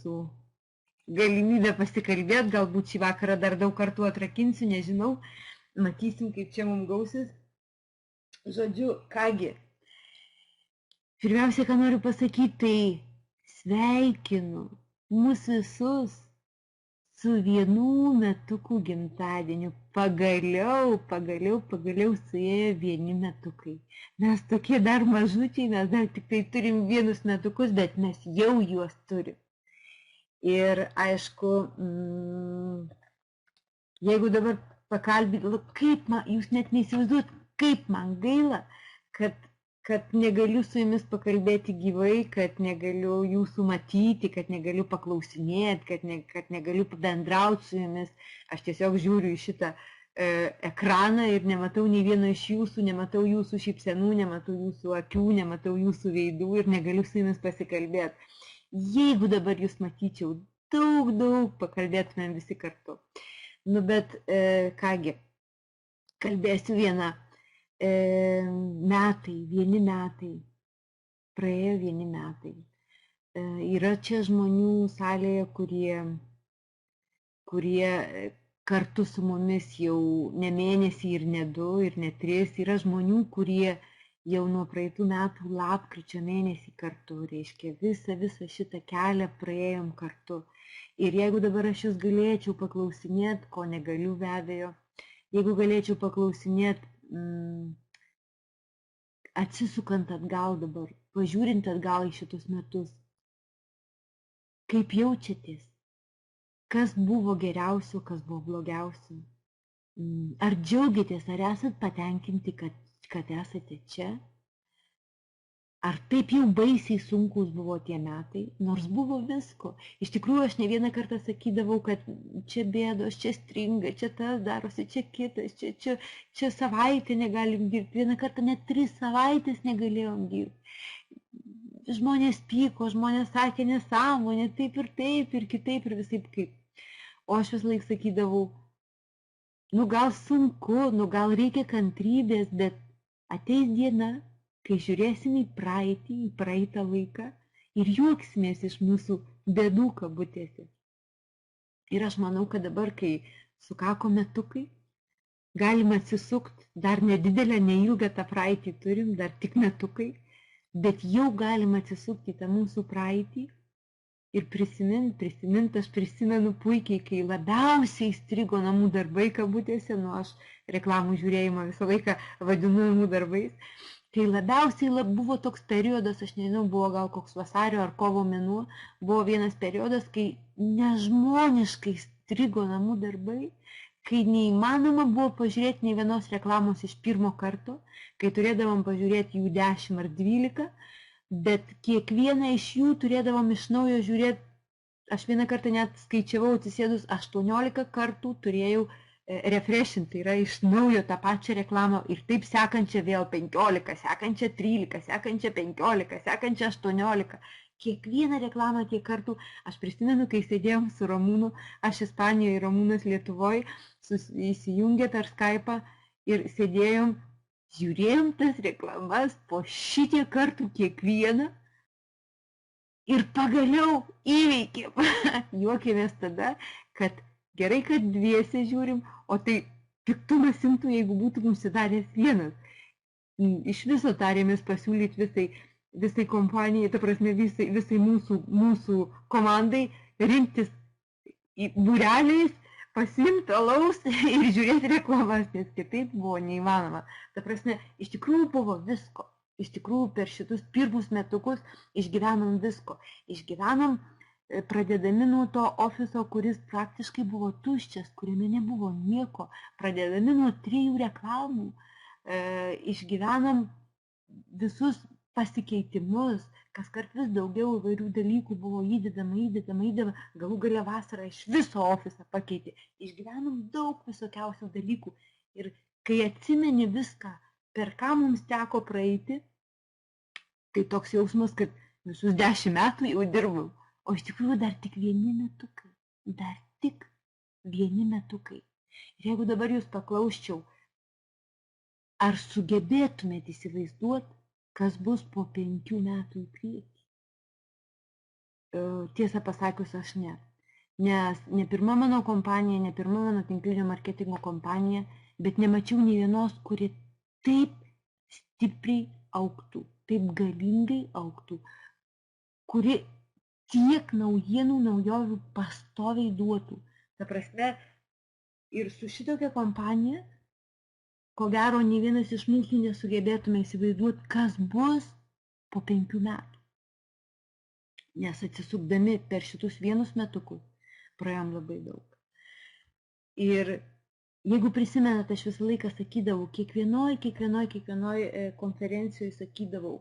mūsų galimybę pasikalbėti, galbūt šį vakarą dar daug kartų atrakinsiu, nežinau, matysim, kaip čia mums gausis. Žodžiu, kągi, pirmiausia, ką noriu pasakyti, tai sveikinu mūsų visus su 1 metukų gimtadieniu. Pagaliau suėjo 1 metukai. Mes tokie dar mažučiai, mes dar tik tai turim 1 metukus, bet mes jau juos turim. Ir aišku, jeigu dabar pakalbėti, kaip man, jūs net neįsivaizduot, kaip man gaila, kad negaliu su jumis pakalbėti gyvai, kad negaliu jūsų matyti, kad negaliu paklausinėti, kad negaliu bendrauti su jumis. Aš tiesiog žiūriu į šitą ekraną ir nematau nei vieno iš jūsų, nematau jūsų šypsenų, nematau jūsų akių, nematau jūsų veidų ir negaliu su jumis pasikalbėti. Jeigu dabar jūs matyčiau, daug pakalbėtumėm visi kartu. Nu, bet kągi, kalbėsiu vieną. Metai, 1 metai, praėjo 1 metai. Yra čia žmonių salėje, kurie kartu su mumis jau ne mėnesį ir ne 2 ir ne 3. Yra žmonių, kurie jau nuo praeitų metų lapkričio mėnesį kartu, reiškia, visą šitą kelią praėjom kartu. Ir jeigu dabar aš jūs galėčiau paklausinėti, ko negaliu be abejo, jeigu galėčiau paklausinėti, atsisukant atgal dabar, pažiūrint atgal į šitus metus, kaip jaučiatės, kas buvo geriausio, kas buvo blogiausio, ar džiaugiatės, ar esat patenkinti, kad esate čia, ar taip jau baisiai sunkus buvo tie metai, nors buvo visko. Iš tikrųjų, aš ne vieną kartą sakydavau, kad čia bėdos, čia stringa, čia tas darosi, čia kitas, čia savaitę negalim dirbti. Vieną kartą net 3 savaitės negalėjom dirbti. Žmonės pyko, žmonės sakė nesąmonė, taip ir kitaip ir visaip kaip. O aš vis laik sakydavau, nu gal sunku, nu gal reikia kantrybės, bet ateis diena, kai žiūrėsim į praeitą laiką ir juoksimės iš mūsų bėdų kabutėse. Ir aš manau, kad dabar, kai sukako metukai, galima atsisukti, dar nedidelę, neilgą tą praeitį turim, dar tik metukai, bet jau galima atsisukti į tą mūsų praeitį ir prisiminti, aš prisimenu puikiai, kai labiausiai įstrigo namų darbai kabutėse, nu aš reklamų žiūrėjimą visą laiką vadinu namų darbais, kai labiausiai buvo toks periodas, aš nežinau, buvo gal koks vasario ar kovo mėnuo, buvo vienas periodas, kai nežmoniškai strigo namų darbai, kai neįmanoma buvo pažiūrėti nei vienos reklamos iš pirmo karto, kai turėdavom pažiūrėti jų 10 ar 12, bet kiekvieną iš jų turėdavom iš naujo žiūrėti, aš vieną kartą net skaičiavau atsisėdus 18 kartų turėjau refreshint, tai yra iš naujo tą pačią reklamą ir taip sekančią vėl 15, sekančią 13, sekančią 15, sekančią 18. Kiekvieną reklamą tiek kartų, aš prisimenu, kai sėdėjom su Ramūnu, aš Ispanijoje, Ramūnas Lietuvoje, įsijungė per Skype'ą ir sėdėjom, žiūrėjom tas reklamas po šitiek kartų kiekvieną ir pagaliau įveikėm. Juokėmės tada, kad gerai, kad dviese žiūrim, o tai piktumas imtų, jeigu būtų užsidaręs vienas. Iš viso tarėmės pasiūlyti visai kompanijai, ta prasme visai mūsų komandai rinktis būreliais, pasiimti alaus ir žiūrėti reklamas, nes kitaip buvo neįmanoma. Ta prasme, iš tikrųjų buvo visko. Iš tikrųjų per šitus pirmus metukus išgyvenom visko. Išgyvenom pradėdami nuo to ofiso, kuris praktiškai buvo tuščias, kuriame nebuvo nieko, pradėdami nuo 3 reklamų, išgyvenam visus pasikeitimus, kaskart vis daugiau įvairių dalykų buvo įdedama, galų gale vasarą iš viso ofisą pakeitė. Išgyvenom daug visokiausių dalykų ir kai atsimeni viską, per ką mums teko praeiti, tai toks jausmas, kad visus 10 metų jau dirbau. O iš tikrųjų dar tik 1 metukai. Dar tik 1 metukai. Ir jeigu dabar jūs paklausčiau, ar sugebėtumėte įsivaizduoti, kas bus po 5 metų į priekį? tiesą pasakius aš ne. Nes ne pirma mano kompanija, ne pirma mano tinklinio marketingo kompanija, bet nemačiau nei vienos, kuri taip stipriai augtų, taip galingai augtų, kuri tiek naujienų, naujovių pastoviai duotų. Ta prasme, ir su šitokia kompanija, ko gero, nei vienas iš mūsų nesugebėtume įsivaizduoti, kas bus po 5 metų. Nes atsisukdami per šitus vienus metukus praėjom labai daug. Ir jeigu prisimenat, aš visą laiką sakydavau, kiekvienoj konferencijoje sakydavau,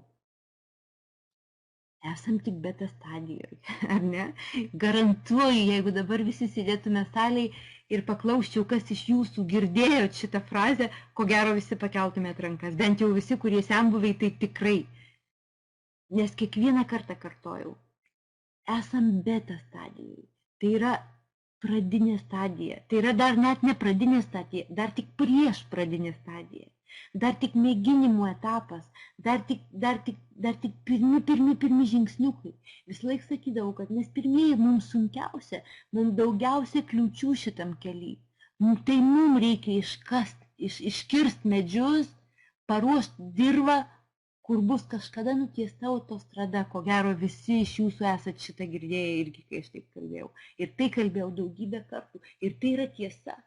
esam tik beta stadijoje, ar ne? Garantuoju, jeigu dabar visi sėdėtume salėje ir paklausčiau, kas iš jūsų girdėjot šitą frazę, ko gero visi pakeltumėt rankas. Bent jau visi, kurie senbuviai, tai tikrai. Nes kiekvieną kartą kartojau, esam beta stadijoje. Tai yra pradinė stadija. Tai yra dar net ne pradinė stadija, dar tik prieš pradinę stadiją. Dar tik mėginimų etapas, dar tik pirmi žingsniukai. Vis laik sakydavau, kad mes pirmieji mums sunkiausia, mums daugiausia kliūčių šitam keliui. Tai mums reikia iškirst medžius, paruošt dirvą, kur bus kažkada nutiesta autostrada. Ko gero visi iš jūsų esat šitą girdėję irgi, kai aš taip kalbėjau. Ir tai kalbėjau daugybę kartų. Ir tai yra tiesa.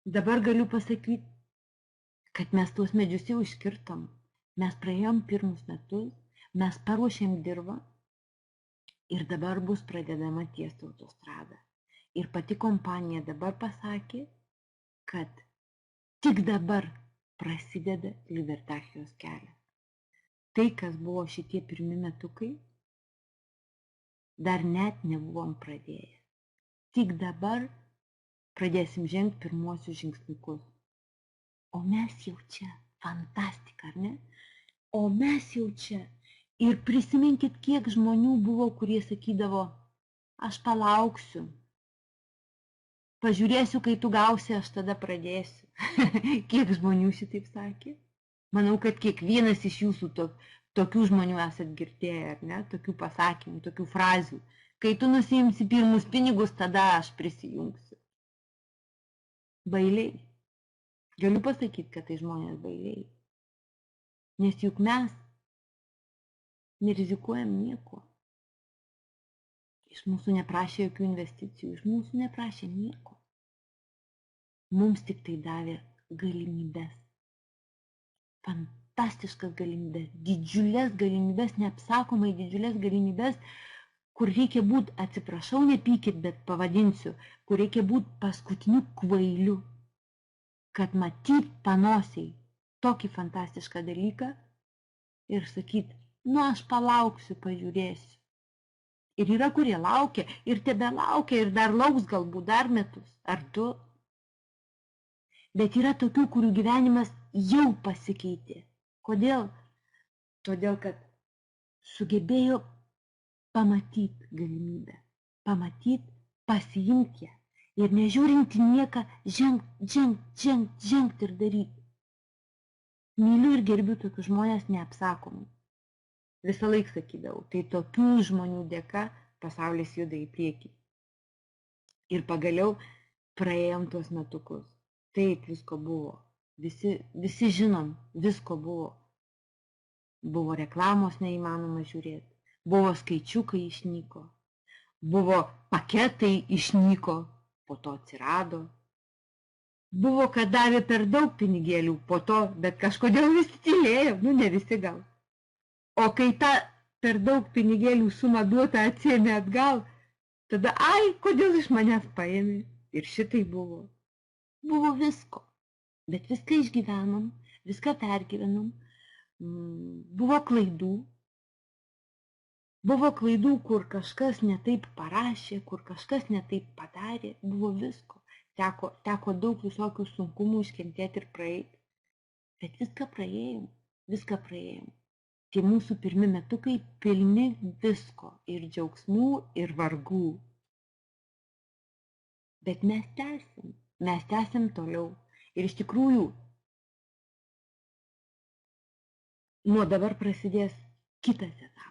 Dabar galiu pasakyti, kad mes tuos medžius jau iškirtom. Mes praėjom pirmus metus, mes paruošėm dirvą ir dabar bus pradedama tiesti autostrada. Ir pati kompanija dabar pasakė, kad tik dabar prasideda libertachijos kelias. Tai, kas buvo šitie pirmi metukai, dar net nebuvom pradėję. Tik dabar pradėsim žengti pirmuosius žingsniukus. O mes jau čia. Fantastika, ar ne? O mes jau čia. Ir prisiminkit, kiek žmonių buvo, kurie sakydavo, aš palauksiu. Pažiūrėsiu, kai tu gausi, aš tada pradėsiu. Kiek žmonių šitaip sakė? Manau, kad kiekvienas iš jūsų tokių žmonių esat girdėję, ar ne? Tokių pasakymų, tokių frazių. Kai tu nusiimsi pirmus pinigus, tada aš prisijungsiu. Bailiai. Galiu pasakyti, kad tai žmonės bailiai. Nes juk mes nerizikuojam nieko. Iš mūsų neprašė jokių investicijų, iš mūsų neprašė nieko. Mums tik tai davė galimybės. Fantastiškas galimybės, didžiulės galimybės, neapsakomai didžiulės galimybės, kur reikia būti, atsiprašau, nepykit, bet pavadinsiu, kur reikia būti paskutiniu kvailiu, kad matyt panosiai tokį fantastišką dalyką ir sakyt, nu aš palauksiu, pažiūrėsiu. Ir yra, kurie laukia ir tebe laukia ir dar lauks galbūt dar metus ar 2. Bet yra tokių, kurių gyvenimas jau pasikeitė. Kodėl? Todėl, kad sugebėjo pamatyti galimybę, pamatyti, pasiimti ją ir nežiūrinti nieką, žengt ir daryti. Myliu ir gerbiu tokius žmonės neapsakomai. Visą laiką sakydavau, tai tokių žmonių dėka pasaulis juda į priekį. Ir pagaliau praėjom tuos metukus. Taip, visko buvo. Visi žinom, visko buvo. Buvo reklamos neįmanoma žiūrėti. Buvo skaičiukai išnyko, buvo paketai išnyko, po to atsirado. Buvo, kad davė per daug pinigėlių, po to, bet kažkodėl visi tylėjo, nu ne visi gal. O kai ta per daug pinigėlių sumą duota atsiėmė atgal, tada, kodėl iš manęs paėmė? Ir šitai buvo. Buvo visko, bet viską išgyvenom, viską pergyvenom, buvo klaidų. Buvo klaidų, kur kažkas netaip parašė, kur kažkas netaip padarė, buvo visko. Teko daug visokių sunkumų iškentėti ir praeiti. Bet viską praėjom. Tie mūsų pirmi metukai pilni visko, ir džiaugsmų, ir vargų. Bet mes tęsim toliau. Ir iš tikrųjų, nuo dabar prasidės kitas etapas.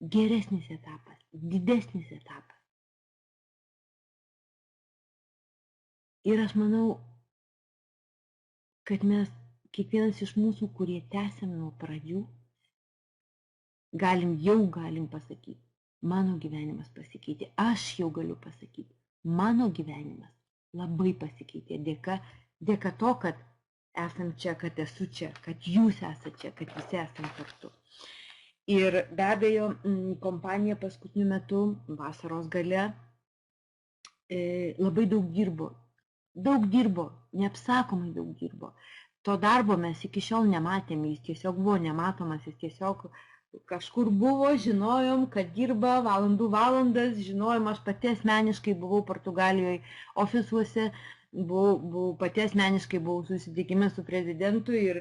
geresnis etapas, didesnis etapas. Ir aš manau, kad mes, kiekvienas iš mūsų, kurie tęsiam nuo pradžių, galim pasakyti, mano gyvenimas pasikeitė, aš jau galiu pasakyti, mano gyvenimas labai pasikeitė dėka to, kad esam čia, kad esu čia, kad jūs esate čia, kad visi esam kartu. Ir be abejo, kompanija paskutiniu metu, vasaros gale, labai daug dirbo, neapsakomai daug dirbo. To darbo mes iki šiol nematėme, jis tiesiog buvo nematomas, jis tiesiog kažkur buvo, žinojom, kad dirba valandas, žinojom, aš pati asmeniškai buvau Portugalijoje ofisuose, buvau pati asmeniškai buvau susitikime su prezidentu ir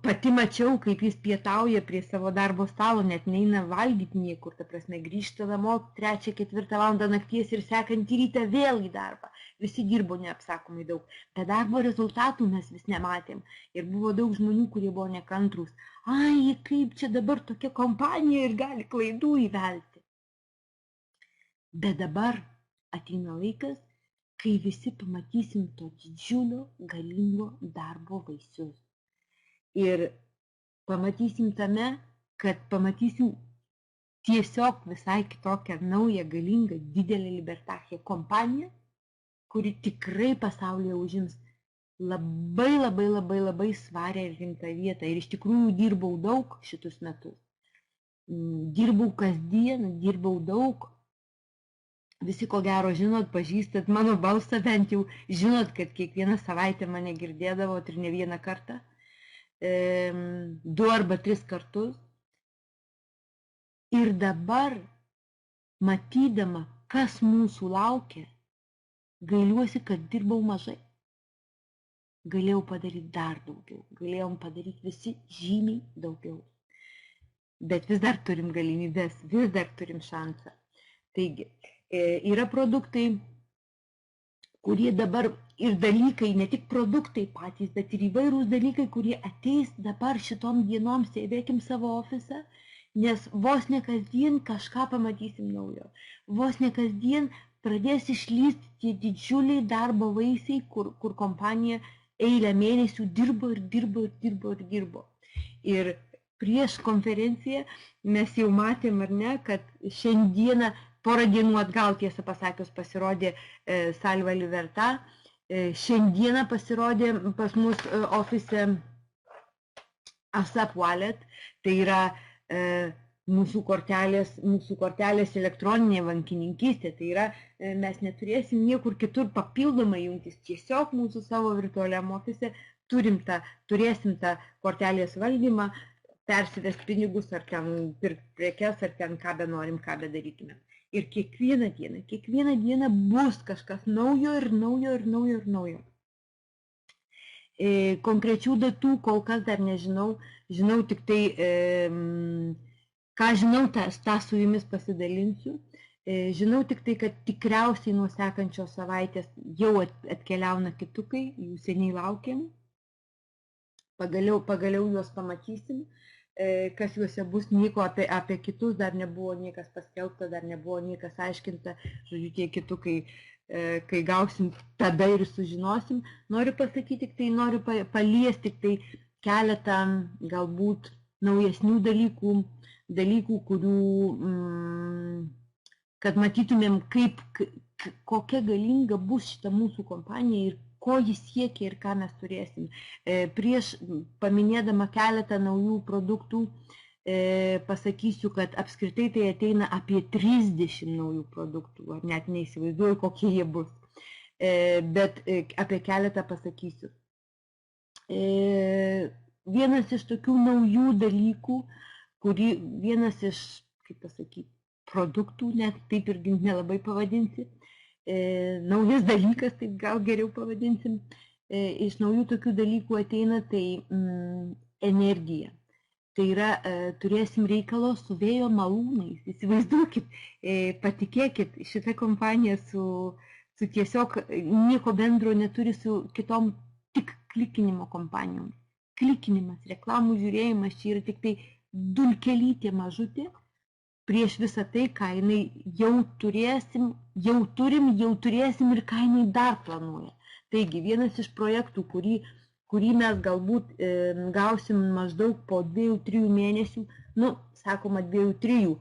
pati mačiau, kaip jis pietauja prie savo darbo stalo, net neina valgyti niekur, ta prasme, grįžta namo 3-4 valandą nakties ir sekantį rytą vėl į darbą. Visi dirbo neapsakomai daug, bet darbo rezultatų mes vis nematėm. Ir buvo daug žmonių, kurie buvo nekantrūs. Ai, kaip čia dabar tokia kompanija ir gali klaidų įvelti. Bet dabar ateina laikas, kai visi pamatysim to didžiulio, galingo darbo vaisius. Ir pamatysim tame, kad pamatysim tiesiog visai kitokią, naują, galingą, didelę Libertache kompaniją, kuri tikrai pasaulyje užims labai svarę ir rimtą vietą. Ir iš tikrųjų dirbau daug šitus metus. Dirbau kasdien, dirbau daug. Visi, ko gero, žinot, pažįstat mano balsą, bent jau žinot, kad kiekvieną savaitę mane girdėdavot ir ne vieną kartą. 2 arba 3 kartus. Ir dabar, matydama, kas mūsų laukia, gailiuosi, kad dirbau mažai. Galėjau padaryti dar daugiau. Galėjom padaryti visi žymiai daugiau. Bet vis dar turim galimybės, vis dar turim šansą. Taigi, yra produktai, kurie dabar ir dalykai, ne tik produktai patys, bet ir įvairūs dalykai, kurie ateis dabar šitom dienom, stebėkim savo ofisą, nes vos ne kasdien kažką pamatysim naujo. Vos ne kasdien pradės išlysti tie didžiuliai darbo vaisiai, kur kompanija eilę mėnesių dirbo. Ir prieš konferenciją mes jau matėm, ar ne, kad šiandieną, porą dienų atgal, tiesą pasakius, pasirodė Salva Libertà. Šiandieną pasirodė pas mus ofise ASAP Wallet, tai yra mūsų kortelės elektroninė bankininkystė. Tai yra, mes neturėsim niekur kitur papildomai jungtis, tiesiog mūsų savo virtualiam ofise turėsim tą kortelės valdymą, persivest pinigus, ar ten pirkti prekes, ar ten ką be norim, ką be darykime. Ir kiekvieną dieną bus kažkas naujo. Konkrečių datų kol kas dar nežinau. Žinau tik tai, ką žinau, tą su jumis pasidalinsiu. Žinau tik tai, kad tikriausiai nuo sekančios savaitės jau atkeliauna kitukai, jų seniai laukiam. Pagaliau juos pamatysim. Kas juose bus, nieko apie kitus dar nebuvo niekas paskelbta, dar nebuvo niekas aiškinta. Žodžiu, tie kitukai, kai gausim, tada ir sužinosim. Noriu pasakyti, noriu paliesti tik tai keletą galbūt naujesnių dalykų, kurių, kad matytumėm, kokia galinga bus šita mūsų kompanija ir ko jis siekia ir ką mes turėsim. Prieš paminėdama keletą naujų produktų, pasakysiu, kad apskritai tai ateina apie 30 naujų produktų, ar net neįsivaizduoju, kokie jie bus. Bet apie keletą pasakysiu. Vienas iš tokių naujų dalykų, vienas iš, kaip pasakyti, produktų, net taip irgi nelabai pavadinsi, naujas dalykas, taip gal geriau pavadinsim, iš naujų tokių dalykų ateina, tai energija. Tai yra, turėsim reikalo su vėjo malūnais. Įsivaizduokit, patikėkit, šita kompanija su tiesiog nieko bendro neturi su kitom tik klikinimo kompanijom. Klikinimas, reklamų žiūrėjimas, čia yra tik tai dulkelytė mažutė prieš visą tai, ką jinai jau turėsim, jau turėsim ir ką jinai dar planuoja. Taigi, vienas iš projektų, kurį mes galbūt gausim maždaug po 2-3 mėnesių, sakoma 2-3,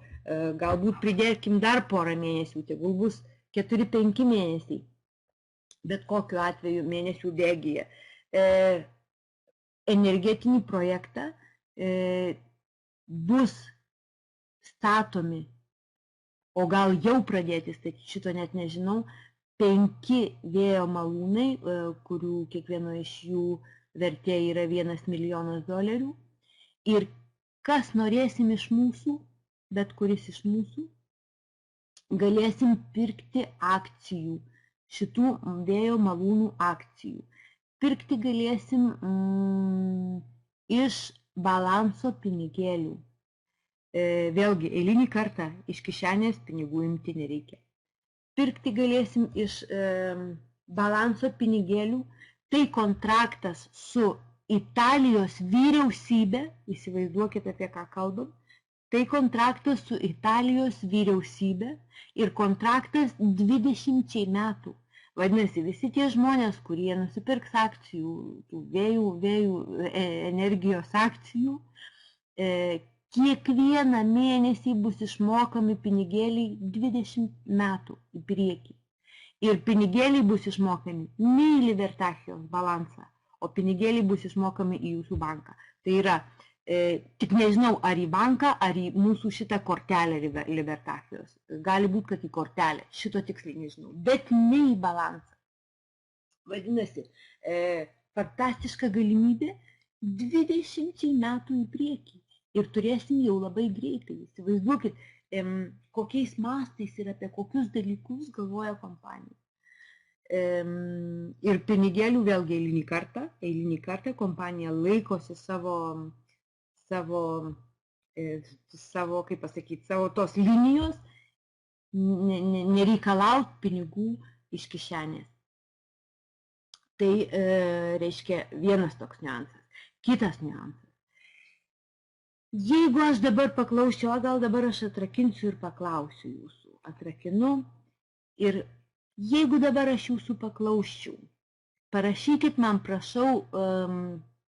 galbūt pridėkim dar porą mėnesių, tegul bus 4-5 mėnesiai, bet kokiu atveju mėnesių bėgyje. Energetinį projektą bus statomi, o gal jau pradėti statyti, šito net nežinau, 5 vėjo malūnai, kurių kiekvieno iš jų vertė yra $1 milijonas. Ir kas norėsim iš mūsų, bet kuris iš mūsų, galėsim pirkti akcijų, šitų vėjo malūnų akcijų. Pirkti galėsim iš balanso pinigėlių. Vėlgi, eilinį kartą iš kišenės pinigų imti nereikia. Pirkti galėsim iš balanso pinigėlių. Tai kontraktas su Italijos vyriausybė, įsivaizduokite, apie ką kalbam. Tai kontraktas su Italijos vyriausybė ir kontraktas 20 metų. Vadinasi, visi tie žmonės, kurie nusipirks akcijų, tų vėjų energijos akcijų, kiekvieną mėnesį bus išmokami pinigėliai 20 metų į priekį. Ir pinigėliai bus išmokami ne į Libertachijos balansą, o pinigėliai bus išmokami į jūsų banką. Tai yra, tik nežinau, ar į banką, ar į mūsų šitą kortelę Libertachijos. Gali būti, kad į kortelę, šito tiksliai nežinau, bet ne į balansą. Vadinasi, fantastiška galimybė 20 metų į priekį. Ir turėsim jau labai greitai. Įsivaizduokit, kokiais mastais ir apie kokius dalykus galvoja kompanija. Ir pinigėlių vėlgi eilinį kartą kompanija laikosi savo, kaip pasakyti, savo tos linijos, nereikalaut pinigų iš kišenės. Tai reiškia vienas toks niuansas. Kitas niuansas. Jeigu aš dabar paklausčiau, o gal dabar aš atrakinsiu ir paklausiu jūsų. Atrakinu ir jeigu dabar aš jūsų paklausčiau, parašykit man, prašau,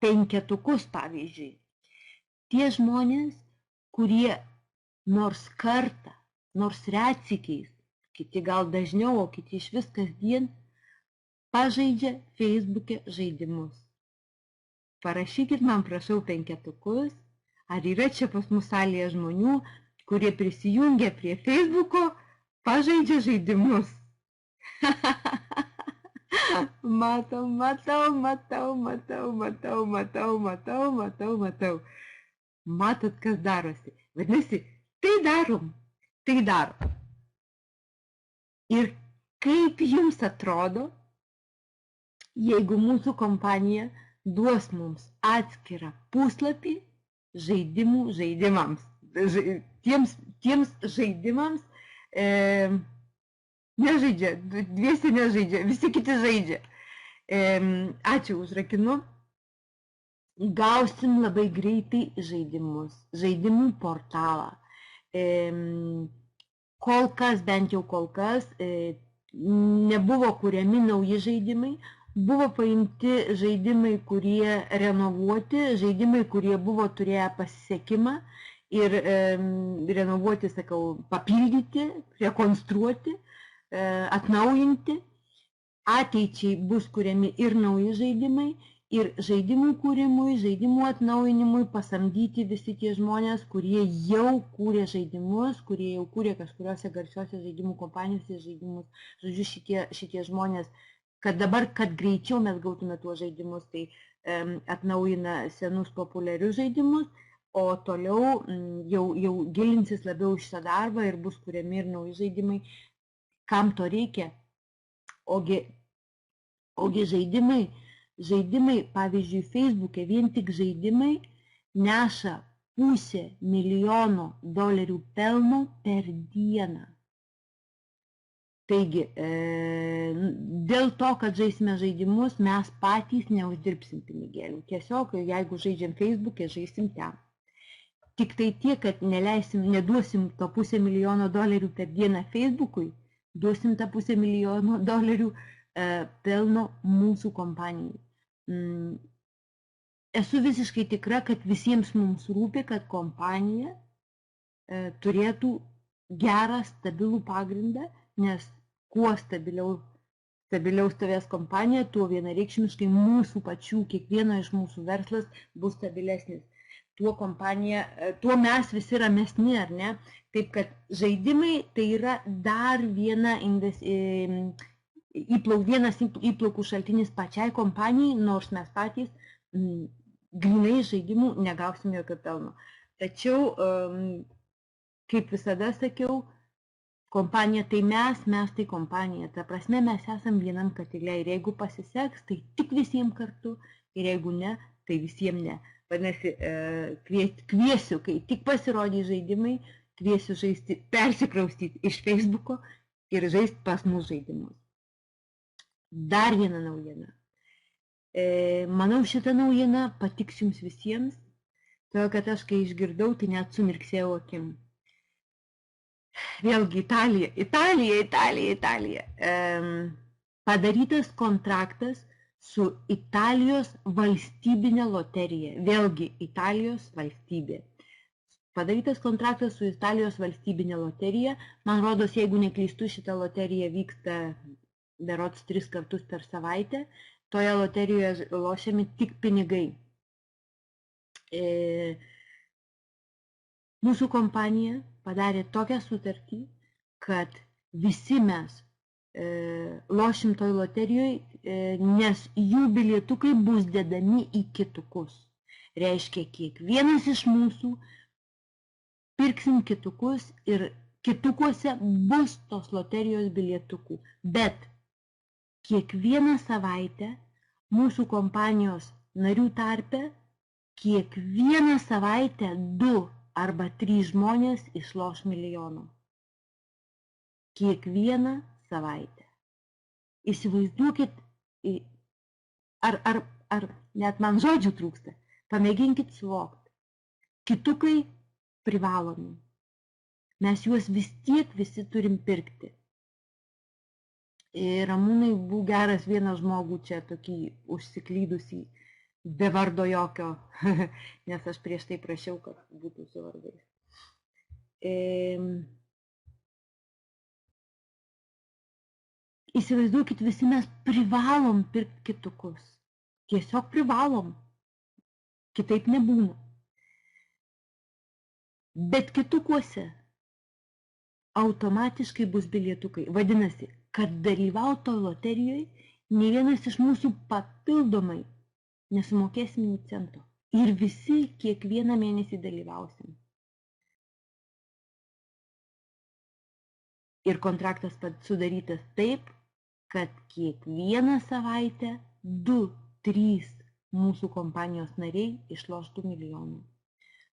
5, pavyzdžiui. Tie žmonės, kurie nors kartą, nors retsykiais, kiti gal dažniau, o kiti iš vis kasdien, pažaidžia Facebook'e žaidimus. Parašykit man, prašau, 5. Ar yra čia pas mus salėje žmonių, kurie prisijungia prie Facebook'o, pažaidžia žaidimus? Matau. Matot, kas darosi. Vadinasi, tai darom. Ir kaip jums atrodo, jeigu mūsų kompanija duos mums atskirą puslapį žaidimams. Tiems žaidimams nežaidžia, dviesi nežaidžia, visi kiti žaidžia. Ačiū, užrakinu. Gausim labai greitai žaidimus, žaidimų portalą. Bent jau kol kas, nebuvo kuriami nauji žaidimai, buvo paimti žaidimai, kurie renovuoti, žaidimai, kurie buvo turėję pasisekimą ir renovuoti, sakau, papildyti, rekonstruoti, atnaujinti. Ateičiai bus kuriami ir nauji žaidimai, ir žaidimų kūrimui, žaidimų atnaujinimui pasamdyti visi tie žmonės, kurie jau kūrė žaidimus, kurie jau kūrė kažkuriuose garsiuose žaidimų kompanijose žaidimus. Žodžiu, šitie žmonės, kad greičiau mes gautume tuos žaidimus, tai atnaujina senus populiarius žaidimus, o toliau jau gilinsis labiau šitą darbą ir bus kuriami ir nauji žaidimai. Kam to reikia? Ogi žaidimai, pavyzdžiui, Facebook'e vien tik žaidimai neša $500 000 pelno per dieną. Taigi, dėl to, kad žaisime žaidimus, mes patys neuždirbsim pinigėlių. Tiesiog, jeigu žaidžiam Facebook'e, žaisim ten. tik tai tiek, kad neduosim to $500 000 per dieną Facebook'ui, duosim tą $500 000 pelno mūsų kompanijai. Esu visiškai tikra, kad visiems mums rūpi, kad kompanija turėtų gerą, stabilų pagrindą, nes kuo stabiliau stovės kompanija, tuo vienareikšmiškai mūsų pačių, kiekvieno iš mūsų verslas bus stabilesnis. Tuo mes visi ramesni, ar ne? Taip kad žaidimai tai yra dar vienas įplaukų šaltinis pačiai kompanijai, nors mes patys grynai žaidimų negausim jokio pelno. Tačiau, kaip visada sakiau, kompanija tai mes tai kompanija. Ta prasme, mes esam vienam katile ir jeigu pasiseks, tai tik visiems kartu ir jeigu ne, tai visiems ne. Vadinasi, kviesiu, kai tik pasirodys žaidimai, kviesiu persikraustyti iš Facebook'o ir žaisti pas mus žaidimus. Dar viena naujiena. Manau, šita naujiena patiks jums visiems, todėl kad aš, kai išgirdau, tai net sumirksėjau akim. Vėlgi Italija. Padarytas kontraktas su Italijos valstybinė loterija. Vėlgi Italijos valstybė. Padarytas kontraktas su Italijos valstybinė loterija. Man rodos, jeigu neklystu, šita loterija vyksta berods 3 kartus per savaitę. Toje loterijoje lošiami tik pinigai. Mūsų kompanija padarė tokią sutartį, kad visi mes lošim toj loterijoje, nes jų bilietukai bus dedami į kitukus. Reiškia, kiekvienas iš mūsų pirksim kitukus ir kitukuose bus tos loterijos bilietukų. Bet kiekvieną savaitę mūsų kompanijos narių tarpe kiekvieną savaitę 2 arba 3 žmonės išloš milijoną. Kiekvieną savaitę. Įsivaizduokit, ar net man žodžių trūksta, pamėginkit suvokti. Kitukai privalomi. Mes juos vis tiek visi turim pirkti. Ir Ramūnai, būk geras vieną žmogų čia tokį užsiklydusį, be vardo jokio, nes aš prieš tai prašiau, kad būtų su vardais. Įsivaizduokit, visi mes privalom pirkti kitukus. Tiesiog privalom. Kitaip nebūna. Bet kitukuose automatiškai bus bilietukai. Vadinasi, kad dalyvauto loterijoje ne vienas iš mūsų papildomai nesumokėsim nei cento. Ir visi kiekvieną mėnesį dalyvausim. Ir kontraktas sudarytas taip, kad kiekvieną savaitę 2-3 mūsų kompanijos nariai išloštų milijonų.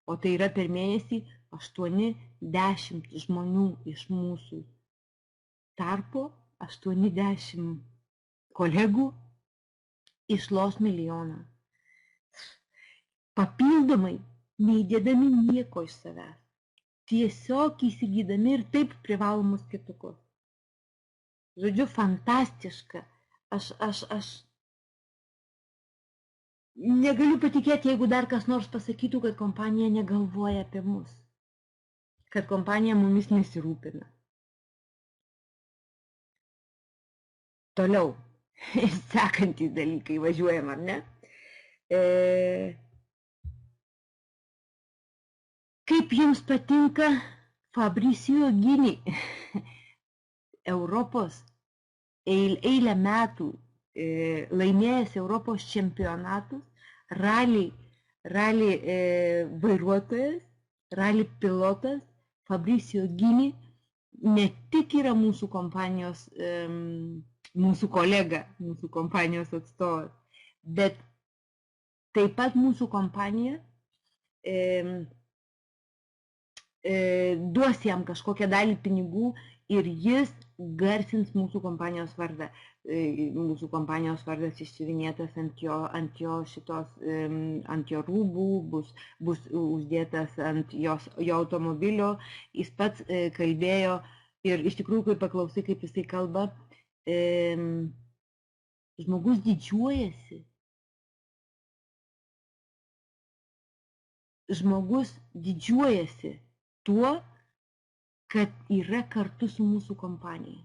O tai yra per mėnesį 8-10 žmonių iš mūsų tarpo, 8-10 kolegų išloš milijoną. Papildomai, neįdėdami nieko iš savęs. Tiesiog įsigydami ir taip privalomus kitukus. Žodžiu, fantastiška. Aš negaliu patikėti, jeigu dar kas nors pasakytų, kad kompanija negalvoja apie mus. Kad kompanija mumis nesirūpina. Toliau. Sekantys dalykai, važiuojam, ar ne? Kaip jums patinka Fabrizio Gini? Europos eilę metų laimėjęs Europos čempionatus, rally vairuotojas, rally pilotas Fabrizio Gini ne tik yra mūsų kompanijos mūsų kolega, mūsų kompanijos atstovas, bet taip pat mūsų kompanija duos jam kažkokią dalį pinigų ir jis garsins mūsų kompanijos vardą. Mūsų kompanijos vardas išsiuvinėtas ant jo rūbų, bus uždėtas ant jo automobilio. Jis pats kalbėjo ir iš tikrųjų, kai paklausai, kaip jisai kalba, žmogus didžiuojasi. Žmogus didžiuojasi tuo, kad yra kartu su mūsų kompanija.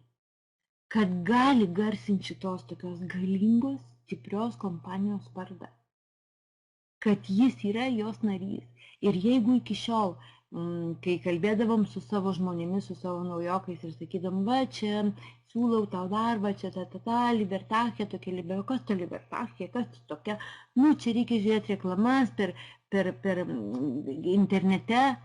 Kad gali garsinti šitos tokios galingos, stiprios kompanijos vardą. Kad jis yra jos narys. Ir jeigu iki šiol, kai kalbėdavom su savo žmonėmis, su savo naujokais ir sakydam, va, čia siūlau tau darbą, čia libertachė, tokia libertachė, kas ta libertachė, kas ta tokia, čia reikia žiūrėti reklamas per internete.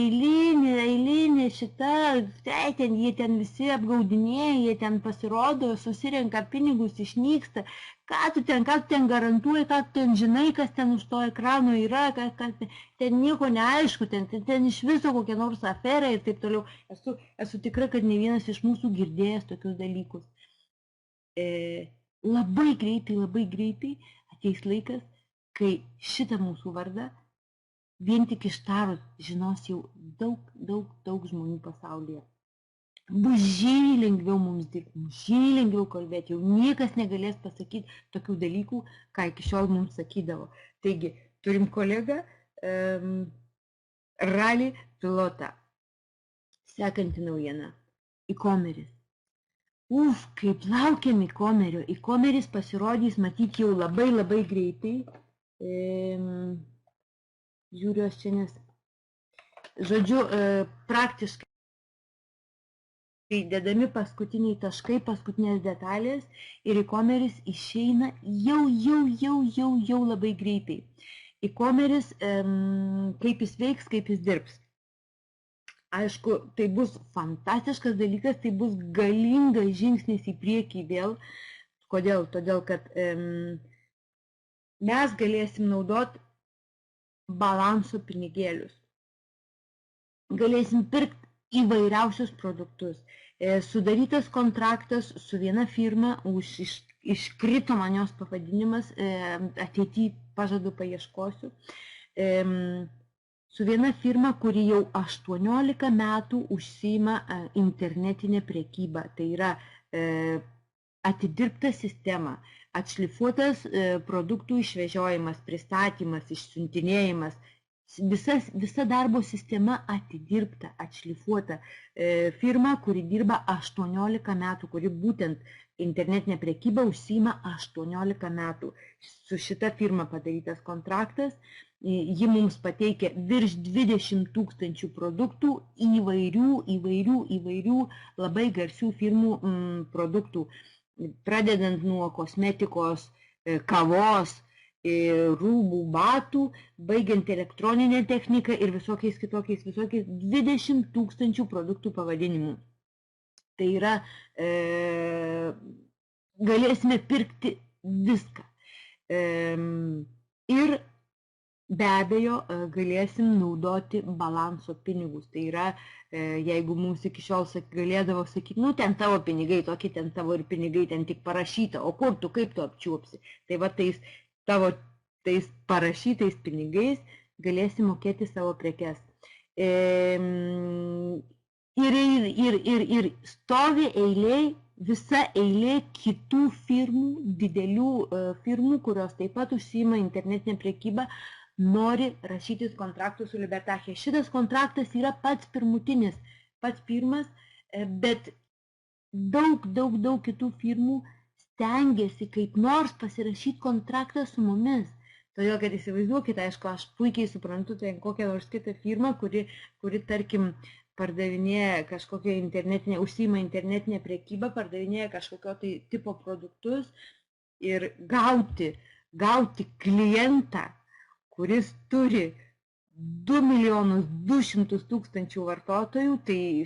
Eilinė šita, jie ten visi apgaudinėja, jie ten pasirodo, susirenka pinigus, išnyksta. Ką tu ten garantuoji, ką tu ten žinai, kas ten už to ekrano yra, ten nieko neaišku, ten iš viso kokia nors afera ir taip toliau. Esu tikra, kad ne vienas iš mūsų girdėjęs tokius dalykus. Labai greitai ateis laikas, kai šitą mūsų vardą vien tik ištarus žinos jau daug žmonių pasaulyje. Bus žymiai lengviau mums dirbti, žymiai lengviau kalbėti, jau niekas negalės pasakyti tokių dalykų, ką iki šiol mums sakydavo. Taigi, turim kolegą, rally pilotą. Sekanti naujiena. E-commerce. Kaip laukiam e-commerce. E-commerce pasirodys, matyti jau labai greitai. Žiūriu aš čia, nes, žodžiu, praktiškai dedami paskutiniai taškai, paskutinės detalės ir e-commerce išeina jau labai greitai. E-commerce, kaip jis veiks, kaip jis dirbs. Aišku, tai bus fantastiškas dalykas, tai bus galingas žingsnis į priekį vėl. Kodėl? Todėl, kad mes galėsim naudoti balanso pinigėlius. Galėsim pirkti įvairiausius produktus. Sudarytas kontraktas su viena firma, iškrito man jos pavadinimas, ateityje pažadu paieškosiu, su viena firma, kuri jau 18 metų užsiima internetinę prekybą. Tai yra atidirbta sistema, atšlifuotas produktų išvežiojimas, pristatymas, išsiuntinėjimas, visa darbo sistema atidirbta, atšlifuota. Firma, kuri dirba 18 metų, kuri būtent internetinė prekyba užsiima 18 metų. Su šita firma padarytas kontraktas, ji mums pateikė virš 20 000 produktų, įvairių labai garsių firmų produktų. Pradedant nuo kosmetikos, kavos, rūbų, batų, baigiant elektroninę techniką ir visokiais 20 000 produktų pavadinimų. Tai yra, galėsime pirkti viską. Ir be abejo, galėsim naudoti balanso pinigus. Tai yra, jeigu mums iki šiol galėdavo sakyti, ten tavo pinigai, tokie ten tavo ir pinigai, ten tik parašyta, o kur tu, kaip tu apčiuopsi. Tai va tais parašytais pinigais galėsim mokėti savo prekes. Ir stovi eilė, visa eilė kitų firmų, didelių firmų, kurios taip pat užsiima internetinę prekybą, nori rašytis kontraktus su libertachė. Šitas kontraktas yra pats pirmutinis, pats pirmas, bet daug kitų firmų stengiasi kaip nors pasirašyti kontraktą su mumis. Todėl, kad įsivaizduokite, aišku, aš puikiai suprantu, tai kokią nors kitą firmą, kuri tarkim, pardavinėja kažkokią internetinę, užsiima internetinę prekybą, pardavinėja kažkokio tai tipo produktus ir gauti klientą, kuris turi 2 200 000 vartotojų, tai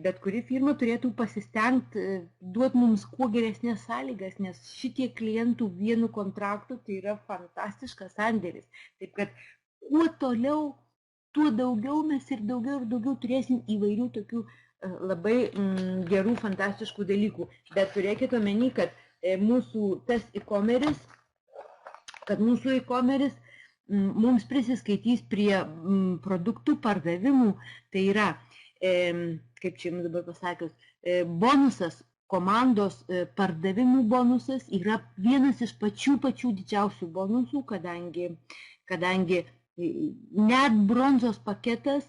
bet kuri firma turėtų pasistengti duoti mums kuo geresnės sąlygas, nes šitie klientų vienu kontraktu tai yra fantastiškas sandėris. Taip kad kuo toliau, tuo daugiau mes ir daugiau turėsim įvairių tokių labai gerų, fantastiškų dalykų. Bet turėkite omeny, kad mūsų tas e-commerce, mums prisiskaitys prie produktų pardavimų, tai yra, kaip čia jums dabar pasakius, bonusas, komandos pardavimų bonusas yra vienas iš pačių didžiausių bonusų, kadangi net bronzos paketas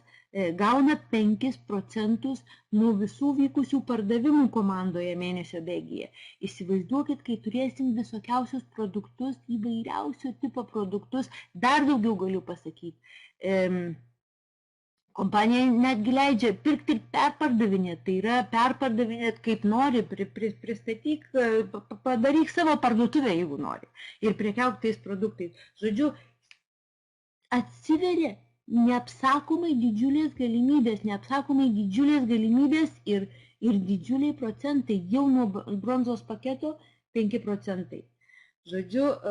gauna 5% nuo visų vykusių pardavimų komandoje mėnesio bėgyje. Įsivaizduokit, kai turėsim visokiausius produktus, įvairiausio tipo produktus, dar daugiau galiu pasakyti. Kompanija netgi leidžia pirkti ir perpardavinėti, tai yra perpardavinėti kaip nori, pristatyk, padaryk savo parduotuvę, jeigu nori, ir prekiauk tais produktais. Žodžiu, atsiveria neapsakomai didžiulės galimybės ir didžiuliai procentai, jau nuo bronzos paketo 5%. Žodžiu,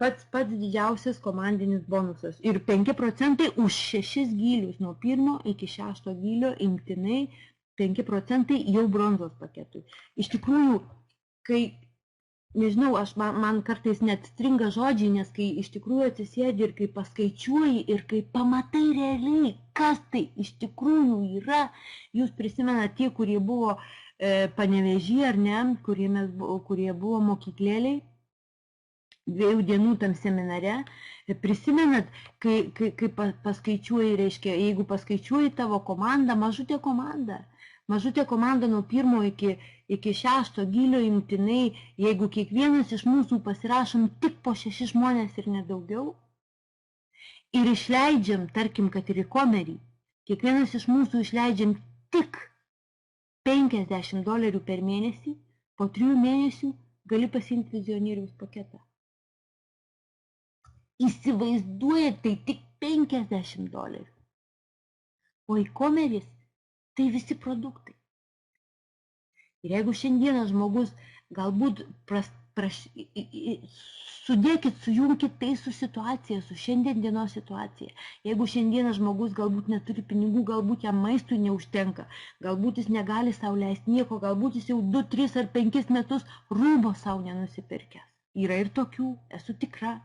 pats didžiausias komandinis bonusas. Ir 5% už 6 gylius, nuo 1 iki 6 gylio imtinai 5% jau bronzos paketui. Iš tikrųjų, kai, nežinau, man kartais net stringa žodžiai, nes kai iš tikrųjų atsisėdi ir kai paskaičiuoji ir kai pamatai realiai, kas tai iš tikrųjų yra, jūs prisimenate tie, kurie buvo Panevėžy ar ne, kurie buvo mokyklėliai, 2 dienų tam seminare, prisimenat, kai paskaičiuoji, reiškia, jeigu paskaičiuoji tavo komandą, mažutė komanda nuo 1 iki 6 gylio imtinai, jeigu kiekvienas iš mūsų pasirašom tik po 6 žmonės ir nedaugiau, ir išleidžiam, tarkim, kad ir e-commerce, kiekvienas iš mūsų išleidžiam tik $50 per mėnesį, po 3 mėnesių gali pasiimti vizionieriaus paketą. Įsivaizduojat, tai tik $50. O e-commerce tai visi produktai. Ir jeigu šiandieną žmogus galbūt sujunkit tai su situacija, su šiandienos situacija. Jeigu šiandieną žmogus galbūt neturi pinigų, galbūt jam maistui neužtenka, galbūt jis negali sau leisti nieko, galbūt jis jau 2, 3 ar 5 metus rūbo sau nenusipirkęs. Yra ir tokių, esu tikra.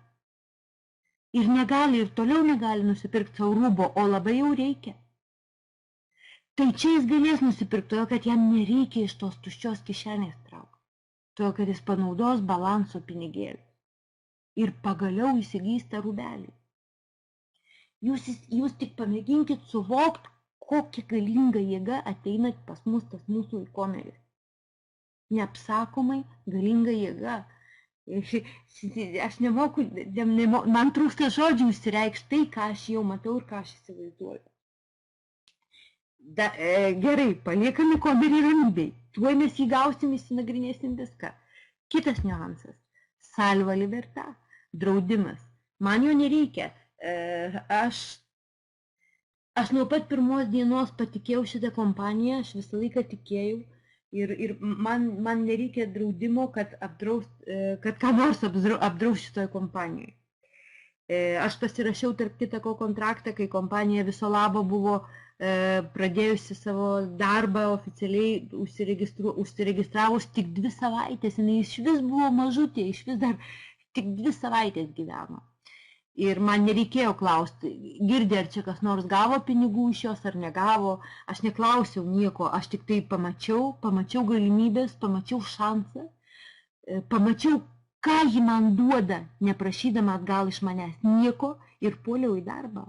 Ir negali, ir toliau negali nusipirkti savo rūbo, o labai jau reikia. Tai čia jis galės nusipirkti, todėl kad jam nereikia iš tos tuščios kišenės traukti. Todėl kad jis panaudos balanso pinigėlį. Ir pagaliau įsigys tą rūbelį. Jūs tik pamėginkit suvokti, kokia galinga jėga ateina pas mus tas mūsų e-commerce. Neapsakomai galinga jėga. Aš nemoku, man trūksta žodžių išsireikšti tai, ką aš jau matau ir ką aš įsivaizduoju. Gerai, paliekam e-commerce ramybėj. Tuoj mes jį gausim, įsinagrinėsim viską. Kitas niuansas. Salva libertà. Draudimas. Man jo nereikia. Aš nuo pat pirmos dienos patikėjau šitą kompaniją, aš visą laiką tikėjau. Ir man nereikia draudimo, kad ką nors apdraus šitoje kompanijoje. Aš pasirašiau tarp kitako kontraktą, kai kompanija viso labo buvo pradėjusi savo darbą oficialiai užsiregistravus tik 2 savaitės. Jis iš vis buvo mažutė, iš vis dar tik 2 savaitės gyveno. Ir man nereikėjo klausti, girdė, ar čia kas nors gavo pinigų iš jos ar negavo. Aš neklausiau nieko, aš tik tai pamačiau galimybės, pamačiau šansą, pamačiau, ką ji man duoda, neprašydama atgal iš manęs nieko ir puoliau į darbą.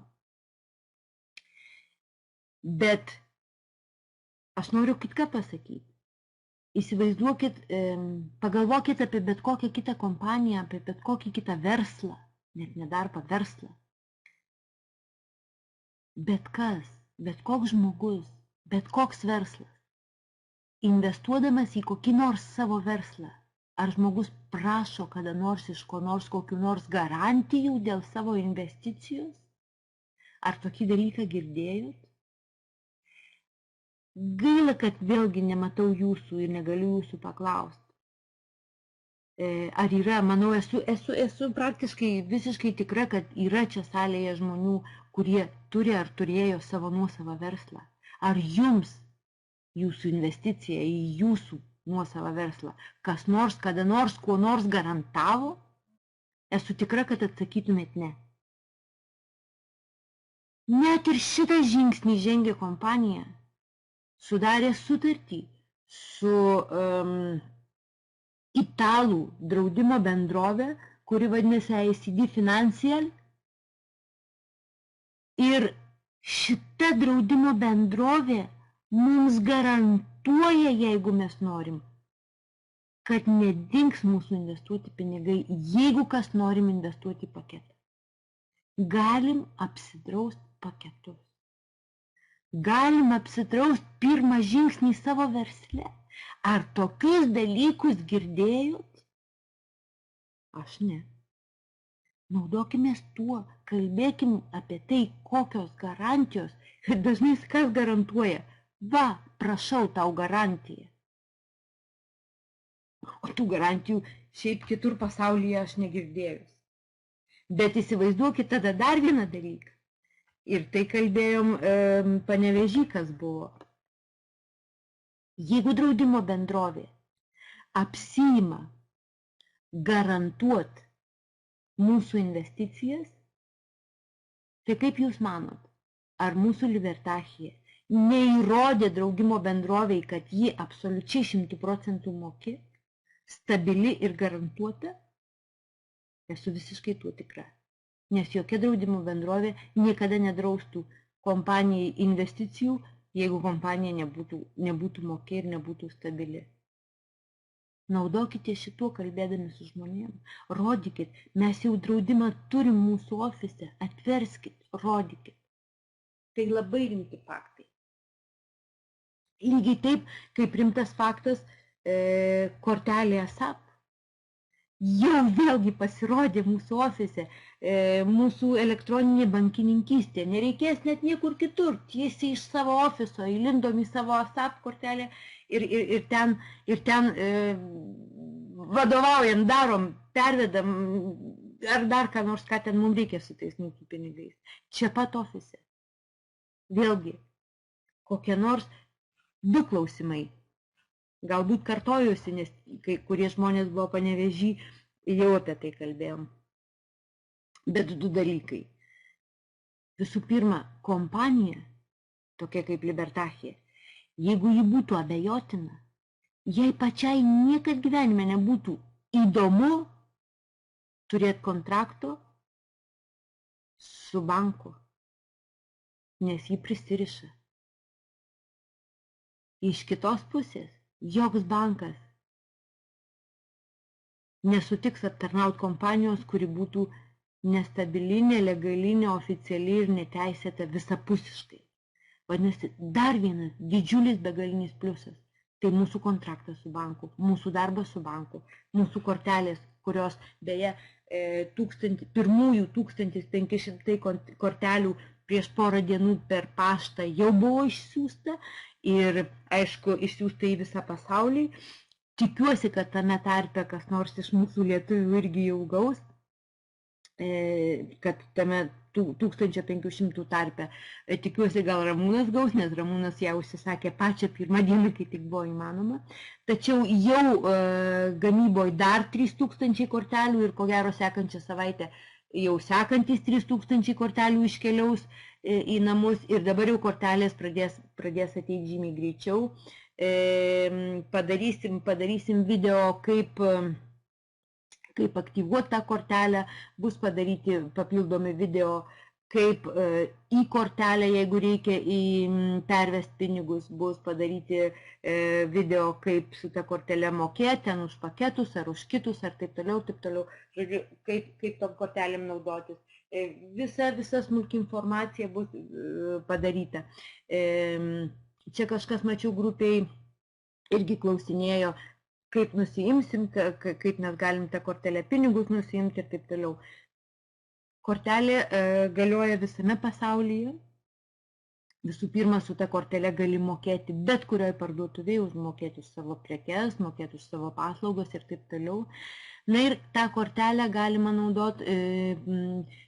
Bet aš noriu kitką pasakyti. Įsivaizduokit, pagalvokit apie bet kokią kitą kompaniją, apie bet kokį kitą verslą. Net ne darbą, verslą. Bet kas, bet koks žmogus, bet koks verslas, investuodamas į kokį nors savo verslą, ar žmogus prašo kada nors iš ko nors kokių nors garantijų dėl savo investicijos? Ar tokį dalyką girdėjot? Gaila, kad vėlgi nematau jūsų ir negaliu jūsų paklausti. Ar yra, manau, esu praktiškai visiškai tikra, kad yra čia salėje žmonių, kurie turi ar turėjo savo nuosavą verslą? Ar jums jūsų investicija į jūsų nuosavą verslą kas nors, kada nors, kuo nors garantavo? Esu tikra, kad atsakytumėt ne. Net ir šitą žingsnį žengė kompanija, sudarė sutartį su italų draudimo bendrovė, kuri vadinasi ICD Financial. Ir šita draudimo bendrovė mums garantuoja, jeigu mes norim, kad nedings mūsų investuoti pinigai, jeigu kas norim investuoti į paketą. Galim apsidraust paketus. Galim apsidraust pirmą žingsnį savo versle. Ar tokius dalykus girdėjot? Aš ne. Naudokimės tuo, kalbėkim apie tai, kokios garantijos. Ir dažnai kas garantuoja? Va, prašau tau garantiją. O tų garantijų šiaip kitur pasaulyje aš negirdėjus. Bet įsivaizduokit tada dar vieną dalyką. Ir tai kalbėjom Panevėžy, kas buvo. Jeigu draudimo bendrovė apsiima garantuot mūsų investicijas, tai kaip jūs manot, ar mūsų Libertachija neįrodė draudimo bendroviai, kad ji absoliučiai 100% mokė, stabili ir garantuota? Esu visiškai tuo tikra. Nes jokia draudimo bendrovė niekada nedraustų kompanijai investicijų, jeigu kompanija nebūtų mokė ir nebūtų stabili. Naudokite šituo kalbėdami su žmonėm. Rodykit, mes jau draudimą turim mūsų ofise, atverskit, rodykit. Tai labai rimti faktai. Lygiai taip, kaip rimtas faktas kortelė ASAP. Jau vėlgi pasirodė mūsų ofise, mūsų elektroninė bankininkystė. Nereikės net niekur kitur, tiesiai iš savo ofiso, įlindom į savo ASAP kortelę ir ten vadovaujam, darom, pervedam ar dar ką nors, ką ten mums reikia su tais mūsų pinigais. Čia pat ofise. Vėlgi, kokie nors du klausimai. Galbūt kartojusi, nes kai kurie žmonės buvo Panevėžy, jau apie tai kalbėjom. Bet du dalykai. Visų pirma, kompanija, tokia kaip Libertachija, jeigu ji būtų abejotina, jai pačiai niekad gyvenime nebūtų įdomu turėti kontrakto su banku, nes jį prisiriša. Iš kitos pusės, joks bankas nesutiks aptarnauti kompanijos, kuri būtų nestabili, nelegali, neoficiali ir neteisėta visapusiškai. Vadinasi, dar vienas didžiulis begalinis pliusas. Tai mūsų kontraktas su banku, mūsų darbas su banku, mūsų kortelės, kurios beje pirmųjų 1500 kortelių prieš porą dienų per paštą jau buvo išsiųsta. Ir, aišku, išsiųsta į visą pasaulį. Tikiuosi, kad tame tarpe kas nors iš mūsų lietuvių irgi jau gaus, kad tame 1500 tarpe. Tikiuosi, gal Ramūnas gaus, nes Ramūnas ją užsisakė pačią pirmą dieną, kai tik buvo įmanoma. Tačiau jau gamyboje dar 3000 kortelių ir ko gero sekančią savaitę jau sekantis 3000 kortelių iškeliaus į namus ir dabar jau kortelės pradės ateiti žymiai greičiau. Padarysim video, kaip aktyvuoti tą kortelę, bus padaryti papildomi video, kaip į kortelę, jeigu reikia pervesti pinigus, bus padaryti video, kaip su ta kortelė mokėti, ten už paketus ar už kitus ar taip toliau, žodžiu, kaip tom kortelėm naudotis. Visa smulki informacija bus padaryta. Čia kažkas, mačiau, grupiai irgi klausinėjo, kaip nusiimsim, kaip mes galim tą kortelę pinigus nusiimti ir taip toliau. Kortelė galioja visame pasaulyje. Visų pirma, su ta kortelė gali mokėti bet kurioje parduotuvėje, užmokėti už savo prekes, mokėti už savo paslaugas ir taip toliau. Na ir tą kortelę galima naudoti,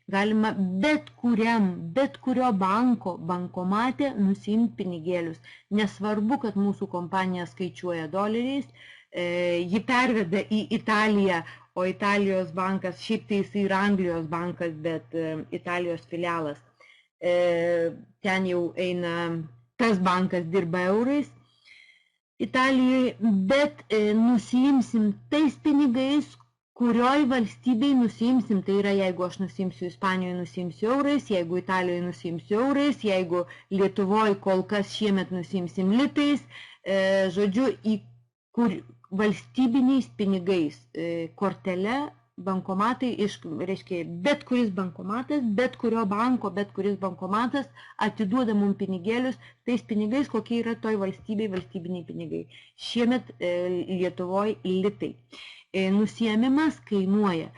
galima bet kurio bankomate nusiimti pinigėlius. Nesvarbu, kad mūsų kompanija skaičiuoja doleriais, ji perveda į Italiją, o Italijos bankas, šiaip tai jis yra Anglijos bankas, bet Italijos filialas. Ten jau eina, tas bankas dirba eurais Italijoje, bet nusiimsim tais pinigais, kurioj valstybei nusiimsim. Tai yra, jeigu aš nusiimsiu Ispanijoje, nusiimsiu eurais, jeigu Italijoje nusiimsiu eurais, jeigu Lietuvoje kol kas šiemet nusiimsim litais, žodžiu, į kur valstybiniais pinigais, kortele, bankomatai, reiškia, bet kuris bankomatas, bet kurio banko, bet kuris bankomatas atiduoda mums pinigėlius tais pinigais, kokie yra toj valstybei valstybiniai pinigai. Šiemet Lietuvoje litai. Nusiėmimas kainuoja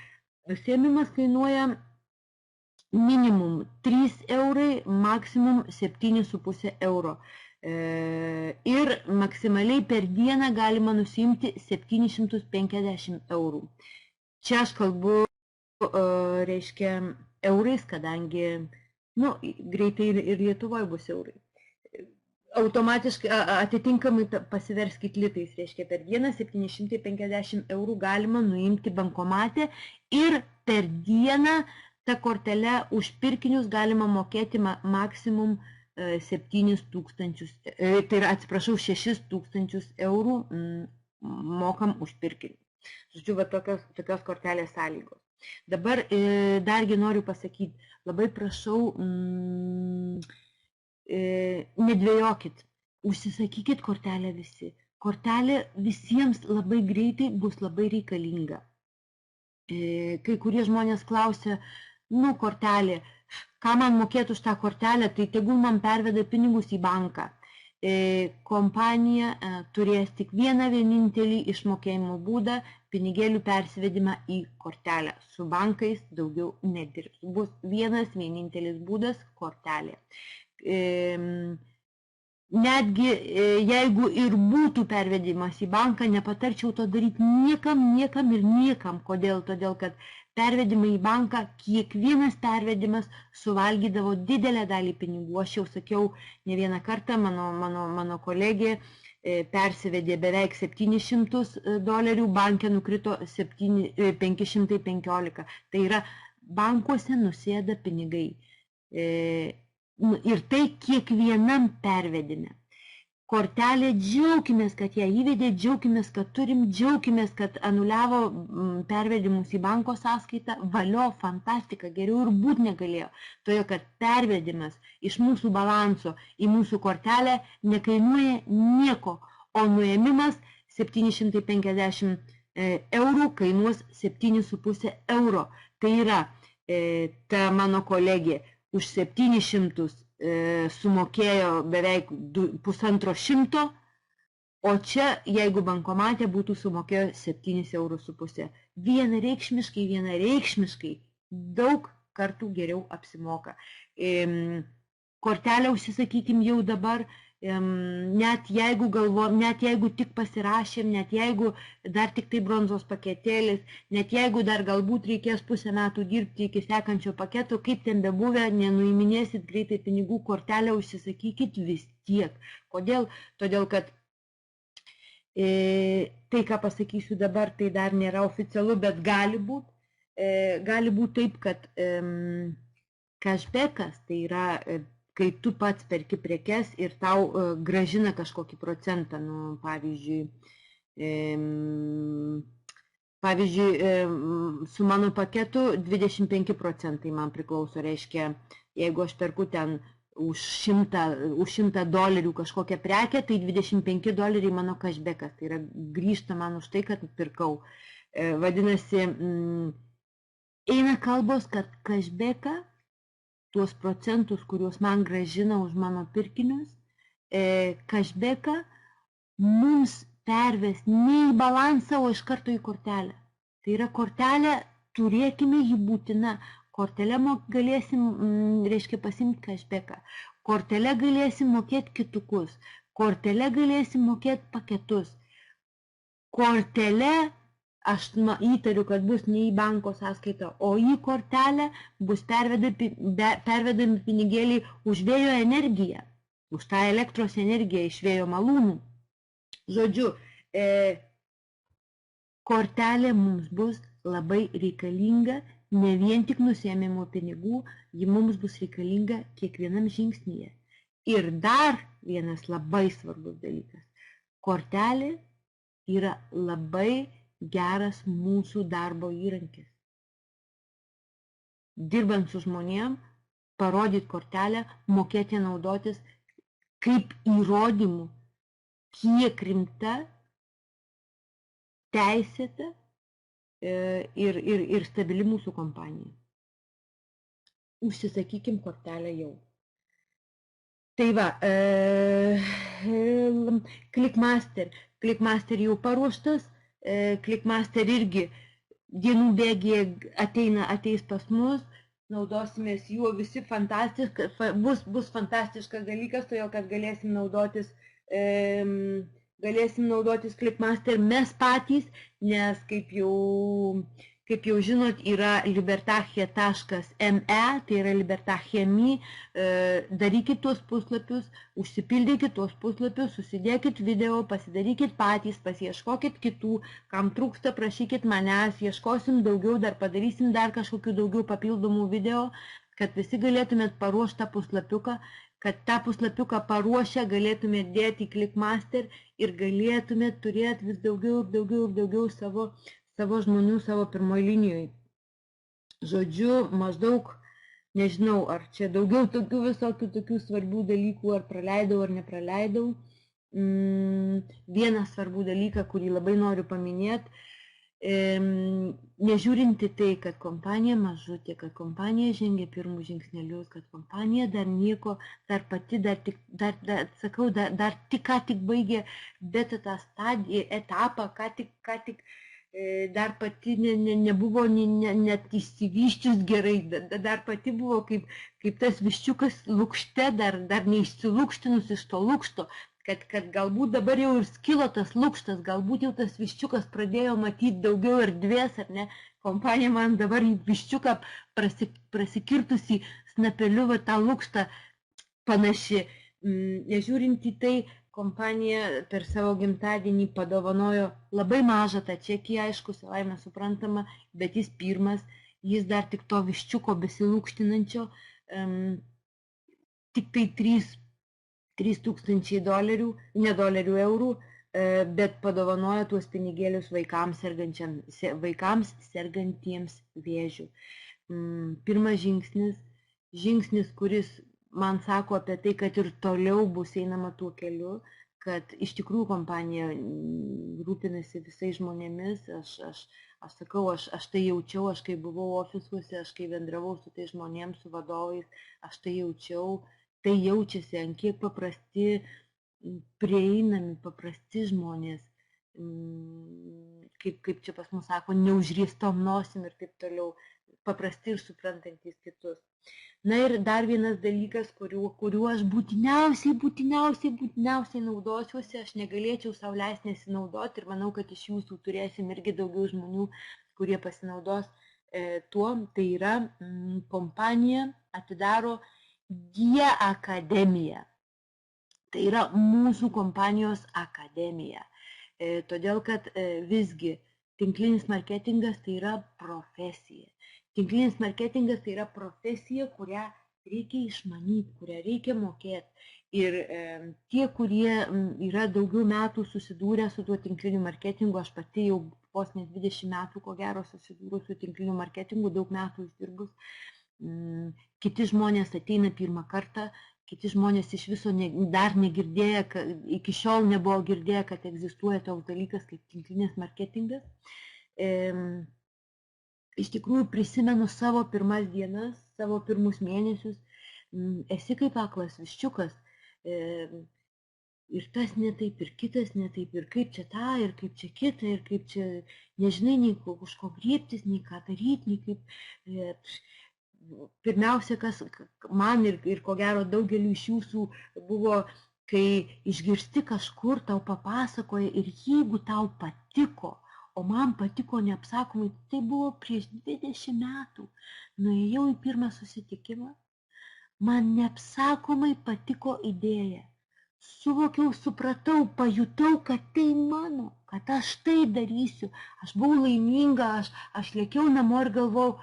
minimum 3 eurai, maksimum 7,5 euro. Ir maksimaliai per dieną galima nusiimti 750 eurų. Čia aš kalbu, reiškia, eurais, kadangi, greitai ir Lietuvoje bus eurai. Automatiškai, atitinkamai pasiverskit litais, reiškia, per dieną 750 eurų galima nuimti bankomate ir per dieną tą kortelę už pirkinius galima mokėti maksimum 7,000, tai yra, atsiprašau, 6,000 eurų mokam už pirkinį. Žodžiu, va tokios kortelės sąlygos. Dabar dargi noriu pasakyti, labai prašau, nedvėjokit, užsisakykit kortelę visi. Kortelė visiems labai greitai bus labai reikalinga. Kai kurie žmonės klausia, kortelė, ką man mokėtų už tą kortelę, tai tegul man perveda pinigus į banką. Kompanija turės tik vieną vienintelį išmokėjimo būdą, pinigėlių persivedimą į kortelę. Su bankais daugiau nedirbs. Bus vienas vienintelis būdas – kortelė. Netgi jeigu ir būtų pervedimas į banką, nepatarčiau to daryti niekam. Kodėl? Todėl, kad pervedimai į banką, kiekvienas pervedimas suvalgydavo didelę dalį pinigų. Aš jau sakiau ne vieną kartą, mano kolegė persivedė beveik $700, banke nukrito 515. Tai yra, bankuose nusėda pinigai. Ir tai kiekvienam pervedime. Kortelė, džiaukimės, kad ją įvedė, džiaukimės, kad turim, džiaukimės, kad anuliavo pervedimus į banko sąskaitą. Valio, fantastika, geriau ir būt negalėjo. Todėl, kad pervedimas iš mūsų balanso į mūsų kortelę nekainuoja nieko, o nuėmimas 750 eurų kainuos 7,5 euro. Tai yra, ta mano kolegė už 700 sumokėjo beveik 150, o čia, jeigu bankomate, būtų sumokėjo 7,5 eurų. Vienareikšmiškai daug kartų geriau apsimoka. Kortelę užsisakykim jau dabar, net jeigu tik pasirašėm, net jeigu dar tik tai bronzos paketėlis, net jeigu dar galbūt reikės pusę metų dirbti iki sekančio paketo, kaip ten bebuvę, nenuiminėsit greitai pinigų, kortelę užsisakykit vis tiek. Kodėl? Todėl, kad tai, ką pasakysiu dabar, tai dar nėra oficialu, bet gali būti. Gali būti taip, kad cashbackas, tai yra kai tu pats perki prekes ir tau gražina kažkokį procentą, pavyzdžiui, su mano paketu 25% man priklauso, reiškia, jeigu aš perku ten už $100 kažkokią prekę, tai $25 mano cashbackas, tai yra grįžta man už tai, kad pirkau. Vadinasi, eina kalbos, kad cashbacką, tuos procentus, kuriuos man gražina už mano pirkinius, cashbacką mums perves ne į balansą, o iš karto į kortelę. Tai yra kortelė, turėkime jį būtina. Kortelę galėsim, reiškia, pasimti cashbacką. Kortelę galėsim mokėti kitukus. Kortelę galėsim mokėti paketus. Kortelę aš įtariu, kad bus ne į banko sąskaitą, o į kortelę bus pervedami pinigėliai už vėjo energiją, už tą elektros energiją iš vėjo malūnų. Žodžiu, kortelė mums bus labai reikalinga, ne vien tik nusiėmimo pinigų, ji mums bus reikalinga kiekvienam žingsnyje. Ir dar vienas labai svarbus dalykas. Kortelė yra labai geras mūsų darbo įrankis. Dirbant su žmonėm, parodyti kortelę, mokėti naudotis kaip įrodymų, kiek rimta, teisėta ir stabili mūsų kompanija. Užsisakykim kortelę jau. Tai va, Clickmaster jau paruoštas, Clickmaster irgi dienų bėgyje ateis pas mus, naudosimės juo visi bus fantastiškas dalykas, todėl kad galėsim naudotis Clickmaster mes patys, nes kaip jau žinot, yra libertachia.me, tai yra libertachia.me, darykit tuos puslapius, užsipildykit tuos puslapius, susidėkit video, pasidarykit patys, pasieškokit kitų, kam trūksta, prašykit manęs, ieškosim daugiau, dar padarysim dar kažkokių daugiau papildomų video, kad visi galėtumėt paruošti tą puslapiuką, kad tą puslapiuką paruošę galėtumėt dėti į Clickmaster ir galėtumėt turėti vis daugiau savo žmonių savo pirmoji linijoje. Žodžiu, maždaug, nežinau, ar čia daugiau tokių visokių tokių svarbių dalykų, ar praleidau, ar nepraleidau. Vieną svarbų dalyką, kurį labai noriu paminėti, nežiūrinti tai, kad kompanija mažutė, kad kompanija žengia pirmus žingsnelius, kad kompanija dar nieko, dar tik ką tik baigė beta tą stadiją, etapą, ką tik dar pati nebuvo net išsivyščius gerai, dar pati buvo kaip tas viščiukas lukšte, dar neišsilukštinus iš to lukšto, kad galbūt dabar jau ir skilo tas lukštas, galbūt jau tas viščiukas pradėjo matyti daugiau erdvės, ar ne, kompanija man dabar į viščiuką prasikirtusi snapeliu tą lukštą panaši. Nežiūrint į tai, kompanija per savo gimtadienį padovanojo labai mažą tą čekį, aišku, savaime suprantama, bet jis pirmas, jis dar tik to viščiuko besilūkštinančio, tik tai $3,000, ne dolerių, eurų, bet padovanojo tuos pinigėlius vaikams sergantiems vėžiu. Pirmas žingsnis, kuris man sako apie tai, kad ir toliau bus einama tuo keliu, kad iš tikrųjų kompanija rūpinasi visais žmonėmis. Aš sakau, aš tai jaučiau, aš kai buvau ofisuose, aš kai bendravau su tais žmonėms, su vadovais, aš tai jaučiau, tai jaučiasi, ant kiek paprasti, prieinami, paprasti žmonės, kaip čia pas mus sako, neužriestom nosim ir taip toliau, paprasti ir suprantantis kitus. Na ir dar vienas dalykas, kuriuo aš būtiniausiai naudosiuosi, aš negalėčiau sau leisti nesinaudoti ir manau, kad iš jūsų turėsim irgi daugiau žmonių, kurie pasinaudos tuo, tai yra kompanija atidaro GIE akademiją. Tai yra mūsų kompanijos akademija. Todėl, kad visgi tinklinis marketingas tai yra profesija. Tinklinis marketingas tai yra profesija, kurią reikia išmanyti, kurią reikia mokėti. Ir tie, kurie yra daugiau metų susidūrę su tuo tinkliniu marketingu, aš pati jau vos net 20 metų, ko gero, susidūrus su tinkliniu marketingu, daug metų uždirbus. Kiti žmonės ateina pirmą kartą, kiti žmonės iš viso dar negirdėję, iki šiol nebuvo girdėję, kad egzistuoja toks dalykas kaip tinklinis marketingas. Iš tikrųjų prisimenu savo pirmas dienas, savo pirmus mėnesius, esi kaip aklas viščiukas, ir tas ne taip, ir kitas ne taip, ir kaip čia tą, ir kaip čia kitą, ir kaip čia, nežinai, nei už ko griebtis, nei ką daryti, nei kaip. Pirmiausia, kas man ir ko gero daugeliu iš jūsų buvo, kai išgirsti kažkur, tau papasakoja ir jeigu tau patiko, O man patiko neapsakomai, tai buvo prieš 20 metų. Nuėjau į pirmą susitikimą, man neapsakomai patiko idėja. Suvokiau, supratau, pajutau, kad tai mano, kad aš tai darysiu. Aš buvau laiminga, aš lėkiau namo ir galvojau,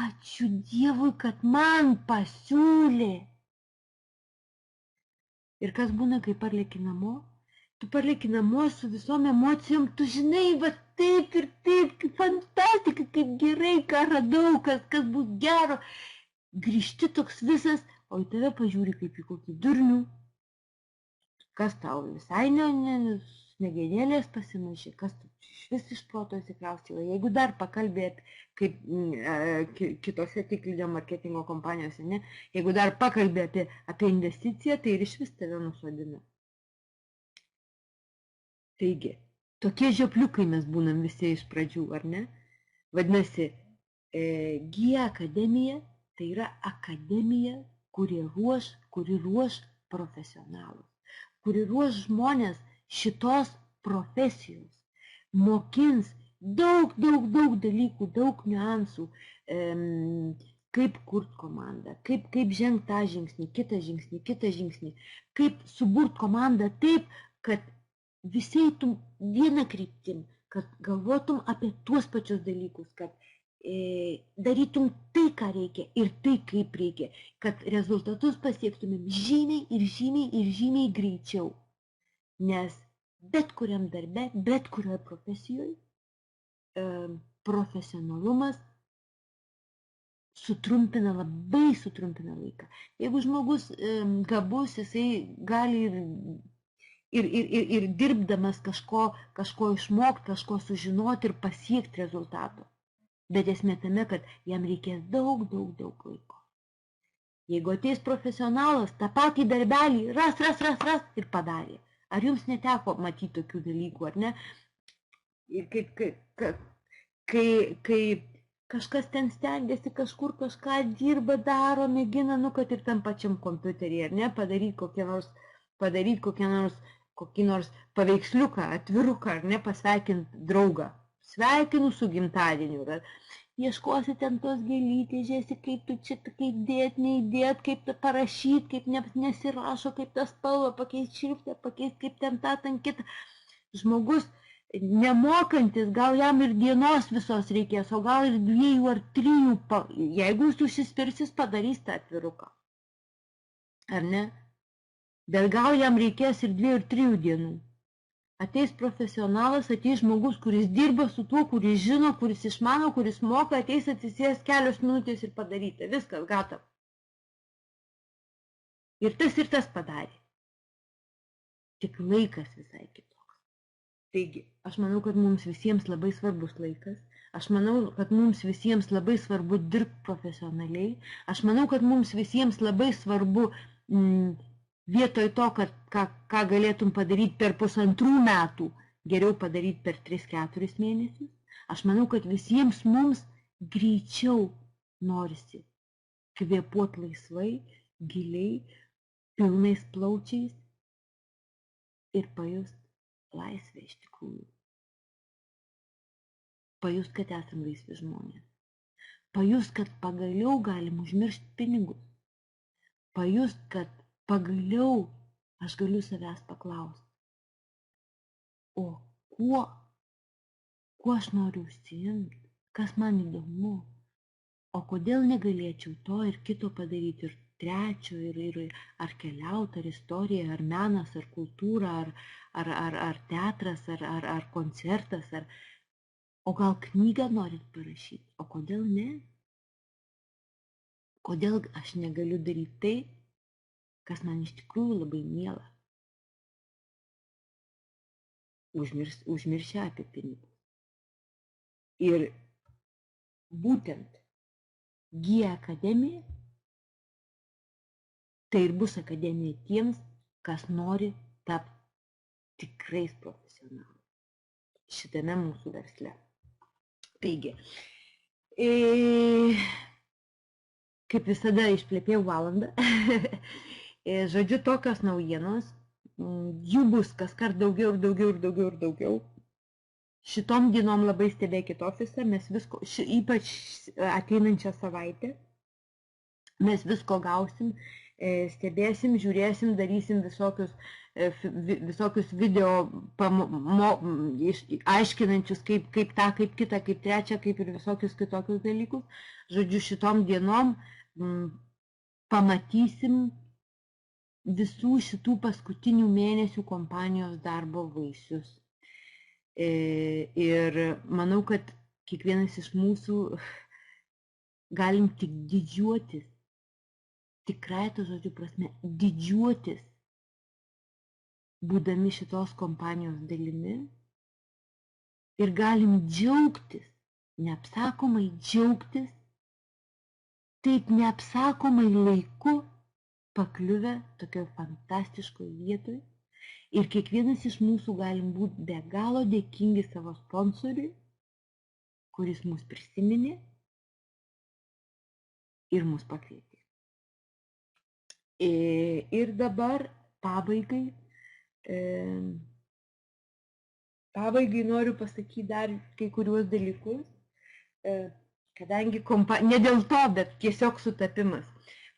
ačiū Dievui, kad man pasiūlė. Ir kas būna, kai parlėki namo? Tu parlėki namo su visom emocijom, tu žinai, va taip ir taip, kaip fantastika, kaip gerai, ką radau, kas bus gero. Grįžti toks visas, o į tave pažiūri kaip į kokį durnių. Kas tau visai smegenėlės pasimušė, kas tu vis iš proto įsikraustė. Jeigu dar pakalbėt, kaip kitose tinklinio marketingo kompanijose, ne, jeigu dar pakalbė apie investiciją, tai ir iš vis tave nusodina. Taigi, tokie žiopliukai mes būnam visi iš pradžių, ar ne? Vadinasi, GIA akademija tai yra akademija, kuri ruoš profesionalus, kuri ruoš žmonės šitos profesijos, mokins daug dalykų, daug niuansų, kaip kurt komandą, kaip žengt tą žingsnį, kitą žingsnį, kaip suburt komandą taip, kad visi eitum vieną kryptim, kad galvotum apie tuos pačius dalykus, kad darytum tai, ką reikia ir tai, kaip reikia, kad rezultatus pasiektumėm žymiai greičiau. Nes bet kuriam darbe, bet kurioje profesijoje profesionalumas labai sutrumpina laiką. Jeigu žmogus gabus, jisai gali ir dirbdamas kažko išmokti, kažko sužinoti ir pasiekti rezultato. Bet esmė tame, kad jam reikės daug laiko. Jeigu ateis profesionalas, tą patį darbelį ras ir padarė. Ar jums neteko matyti tokių dalykų, ar ne? Ir kai kažkas ten stengiasi, kažkur kažką dirba, daro, mėgina, kad ir tam pačiam kompiuterį, ar ne, padaryti kokį nors paveiksliuką, atviruką, ar ne, pasveikinti draugą. Sveikinu su gimtadieniu. Ieškosi ten tos gėlytės, žiūrėsi, kaip tu čia kaip dėt, neįdėt, kaip parašyti, kaip nesirašo, kaip tą spalvą pakeisti, šriftą pakeisti, kaip ten tą, ten kitą. Žmogus nemokantis, gal jam ir dienos visos reikės, o gal ir 2 ar 3, jeigu jis užsispirsis, padarys tą atviruką. Ar ne? Bet gal jam reikės ir 2 ar 3 dienų. Ateis profesionalas, ateis žmogus, kuris dirba su tuo, kuris žino, kuris išmano, kuris moka, ateis atsisės kelios minutės ir padaryta. Viskas, gatava. Ir tas padarė. Tik laikas visai kitoks. Taigi, aš manau, kad mums visiems labai svarbus laikas. Aš manau, kad mums visiems labai svarbu dirbti profesionaliai. Aš manau, kad mums visiems labai svarbu vietoj to, ką galėtum padaryti per 1,5 metų, geriau padaryti per 3-4 mėnesius. Aš manau, kad visiems mums greičiau norisi kvėpuoti laisvai, giliai, pilnais plaučiais ir pajust laisvę iš tikrųjų. Pajust, kad esam laisvi žmonės. Pajust, kad pagaliau galim užmiršti pinigus. Pajust, kad pagaliau aš galiu savęs paklausti, o kuo aš noriu užsiimti, kas man įdomu, o kodėl negalėčiau to ir kito padaryti, ir trečio, ir ar keliauti, ar istorija, ar menas, ar kultūra, ar teatras, ar koncertas, o gal knygą norit parašyti, o kodėl ne? Kodėl aš negaliu daryti tai, kas man iš tikrųjų labai miela. Užmiršę apie pinigus. Ir būtent GIA akademija, tai ir bus akademija tiems, kas nori tapti tikrais profesionalais šitame mūsų versle. Taigi, kaip visada išplėpėjau valandą. Žodžiu, tokios naujienos, jų bus kaskart daugiau. Šitom dienom labai stebėkit ofisą, mes visko, ypač ateinančią savaitę, mes visko gausim, stebėsim, žiūrėsim, darysim visokius video aiškinančius, kaip tą, kaip kitą, kaip trečią, kaip ir visokius kitokius dalykus. Žodžiu, šitom dienom pamatysim visų šitų paskutinių mėnesių kompanijos darbo vaisius. Ir manau, kad kiekvienas iš mūsų galim tik didžiuotis, tikrai to žodžiu prasme, didžiuotis, būdami šitos kompanijos dalimi, ir galim džiaugtis, neapsakomai džiaugtis, taip neapsakomai laiku pakliuvę tokioje fantastiškoje vietoje. Ir kiekvienas iš mūsų galim būti be galo dėkingi savo sponsoriui, kuris mus prisiminė ir mus pakvietė. Ir dabar pabaigai noriu pasakyti dar kai kuriuos dalykus, kadangi ne dėl to, bet tiesiog sutapimas.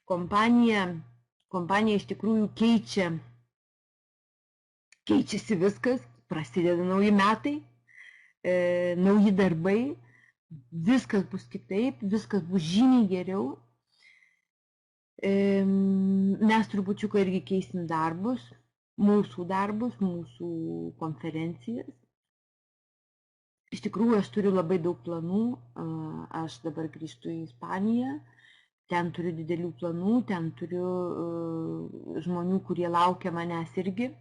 Kompanija iš tikrųjų keičiasi viskas, prasideda nauji metai, nauji darbai, viskas bus kitaip, viskas bus žymiai geriau. Mes trupučiuką irgi keisim darbus, mūsų konferencijas. Iš tikrųjų, aš turiu labai daug planų, aš dabar grįžtu į Ispaniją, ten turiu didelių planų, ten turiu žmonių, kurie laukia manęs irgi.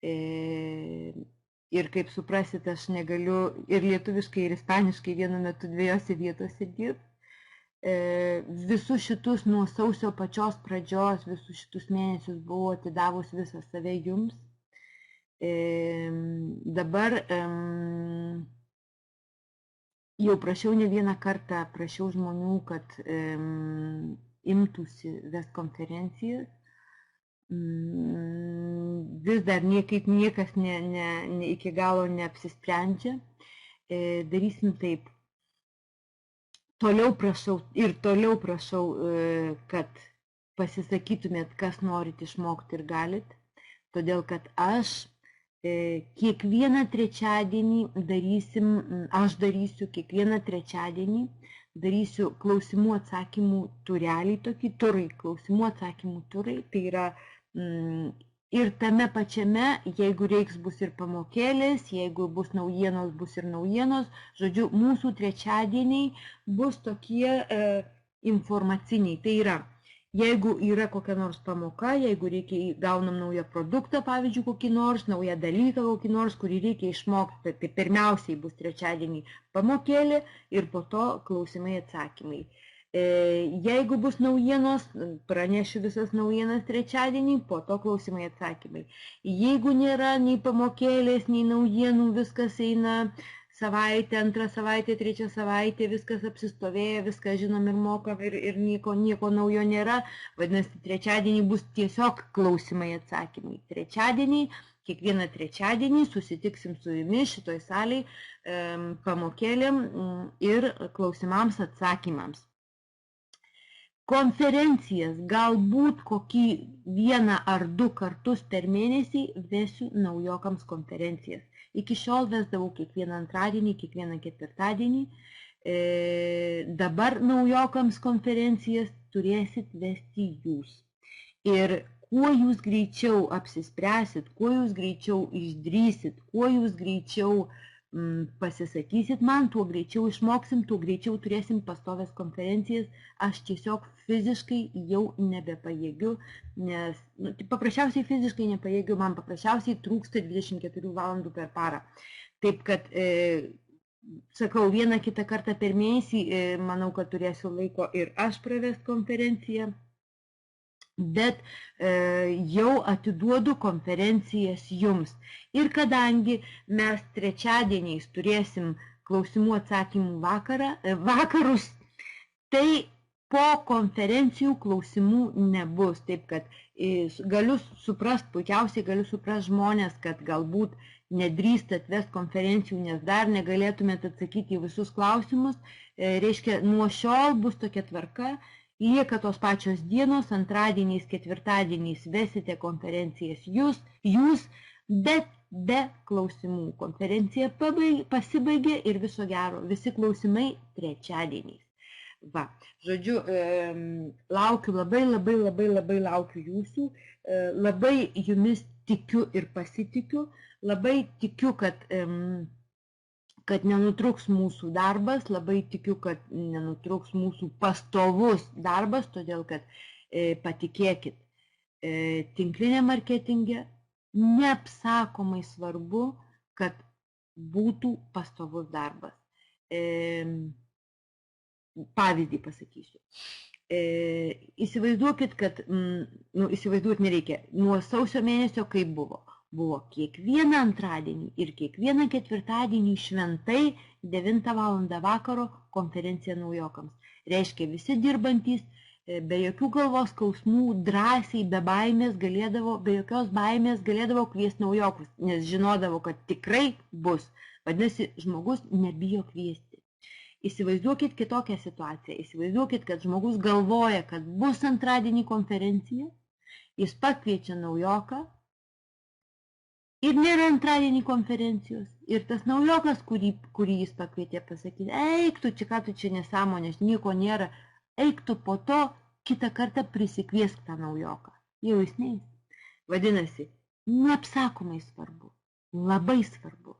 Ir kaip suprasit, aš negaliu ir lietuviškai, ir ispaniškai vienu metu dviejose vietose dirbti. Visus šitus nuo sausio pačios pradžios, visus šitus mėnesius buvau atidavus visą save jums. Dabar jau prašiau ne vieną kartą, prašiau žmonių, kad imtųsi vest konferencijas. Vis dar niekas iki galo neapsisprendžia. Darysim taip. Toliau prašau, kad pasisakytumėt, kas norit išmokti ir galit. Todėl, kad aš kiekvieną trečiadienį darysiu klausimų atsakymų turelį, tokį turai, klausimų atsakymų turai. Tai yra ir tame pačiame, jeigu reiks, bus ir pamokėlės, jeigu bus naujienos, bus ir naujienos. Žodžiu, mūsų trečiadieniai bus tokie informaciniai. Tai yra, jeigu yra kokia nors pamoka, jeigu gaunam naują produktą, pavyzdžiui, kokį nors, naują dalyką, kokį nors, kurį reikia išmokti, tai pirmiausiai bus trečiadienį pamokėlė ir po to klausimai atsakymai. Jeigu bus naujienos, pranešiu visas naujienas trečiadienį, po to klausimai atsakymai. Jeigu nėra nei pamokėlės, nei naujienų, viskas eina savaitę, antrą savaitę, trečią savaitę, viskas apsistovėję, viską žinom ir mokam ir nieko naujo nėra. Vadinasi, trečiadienį bus tiesiog klausimai atsakymai. Kiekvieną trečiadienį susitiksim su jumis šitoj salėj pamokėlėm ir klausimams atsakymams. Konferencijas galbūt kokį 1 ar 2 kartus per mėnesį vesiu naujokams konferencijas. Iki šiol vesdavau kiekvieną antradienį, kiekvieną ketvirtadienį. Dabar naujokams konferencijas turėsit vesti jūs. Ir kuo jūs greičiau apsispręsit, kuo jūs greičiau išdrysit, kuo jūs greičiau pasisakysit man, tuo greičiau išmoksim, tuo greičiau turėsim pastovės konferencijas. Aš tiesiog fiziškai jau nebepajėgiu, nes paprasčiausiai fiziškai nepajėgiu, man paprasčiausiai trūksta 24 valandų per parą. Taip kad, sakau, 1-2 kartą per mėnesį, manau, kad turėsiu laiko ir aš pravest konferenciją. Bet jau atiduodu konferencijas jums. Ir kadangi mes trečiadieniais turėsim klausimų atsakymų vakarus, tai po konferencijų klausimų nebus. Taip, kad galiu suprast žmonės, kad galbūt nedrįstat vest konferencijų, nes dar negalėtumėt atsakyti į visus klausimus. Reiškia, nuo šiol bus tokia tvarka, lieka tos pačios dienos, antradieniais, ketvirtadieniais vesite konferencijas jūs, bet be klausimų. Konferencija pasibaigė ir viso gero, visi klausimai trečiadieniais. Va, žodžiu, laukiu, labai laukiu jūsų, labai jumis tikiu ir pasitikiu, labai tikiu, kad nenutruks mūsų darbas, labai tikiu, kad nenutruks mūsų pastovus darbas, todėl kad patikėkit, tinkliniam marketinge neapsakomai svarbu, kad būtų pastovus darbas. Pavyzdį pasakysiu. Įsivaizduokit, kad, įsivaizduot nereikia, nuo sausio mėnesio kaip buvo. Buvo kiekvieną antradienį ir kiekvieną ketvirtadienį šventai 9 val. Vakaro konferencija naujokams. Reiškia, visi dirbantys be jokių galvos skausmų, drąsiai, be jokios baimės galėdavo kviesti naujokus, nes žinodavo, kad tikrai bus. Vadinasi, žmogus nebijo kviesti. Įsivaizduokit kitokią situaciją. Įsivaizduokit, kad žmogus galvoja, kad bus antradienį konferencija, jis pakviečia naujoką ir nėra antradienį konferencijos. Ir tas naujokas, kurį jis pakvietė, pasakyti, eik tu čia, ką tu čia nesąmonės, nieko nėra, eik tu po to, kitą kartą prisikviesk tą naujoką. Jau jis neis. Vadinasi, neapsakomai svarbu, labai svarbu,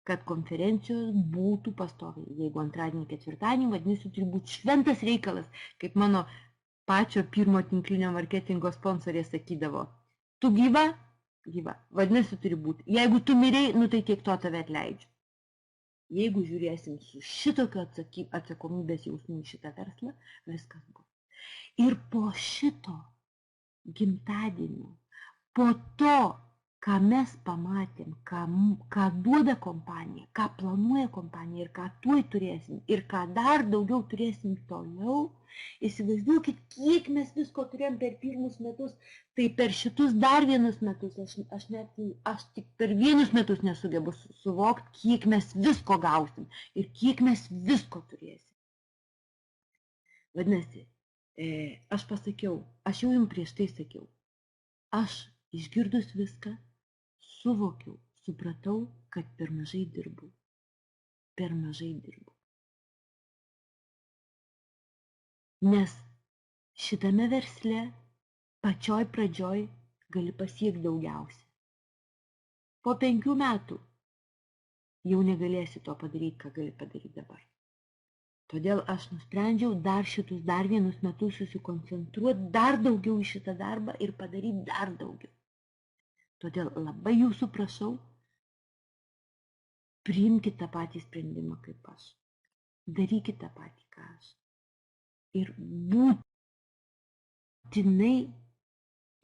kad konferencijos būtų pastoviai. Jeigu antradienį, ketvirtadienį, vadinasi, turi būti šventas reikalas, kaip mano pačio pirmo tinklinio marketingo sponsorė sakydavo. Tu gyva? Gyva. Vadinasi, turi būti. Jeigu tu mirei, tai tiek to tave atleidžiu. Jeigu žiūrėsim su šitokio atsakomybės jausmu į šitą verslą, viskas bus. Ir po šito gimtadienio, po to, ką mes pamatėm, ką duoda kompanija, ką planuoja kompanija ir ką tuoj turėsim ir ką dar daugiau turėsim toliau, įsivaizduokit, kiek mes visko turėjom per pirmus metus, tai per šitus dar vienus metus, aš tik per vienus metus nesugebu suvokti, kiek mes visko gausim ir kiek mes visko turėsim. Vadinasi, aš pasakiau, aš jau jums prieš tai sakiau, aš išgirdus viską, suvokiau, supratau, kad per mažai dirbu. Per mažai dirbu. Nes šitame versle pačioj pradžioj gali pasiekti daugiausiai. Po 5 metų jau negalėsi to padaryti, ką gali padaryti dabar. Todėl aš nusprendžiau dar vienus metus susikoncentruoti dar daugiau į šitą darbą ir padaryti dar daugiau. Todėl labai jūsų prašau, priimkite tą patį sprendimą kaip aš. Darykite tą patį, ką aš. Ir būtinai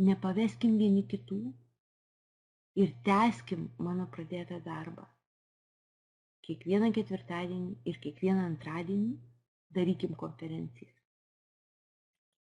nepaveskim vieni kitų ir tęskim mano pradėtą darbą. Kiekvieną ketvirtadienį ir kiekvieną antradienį darykim konferencijas.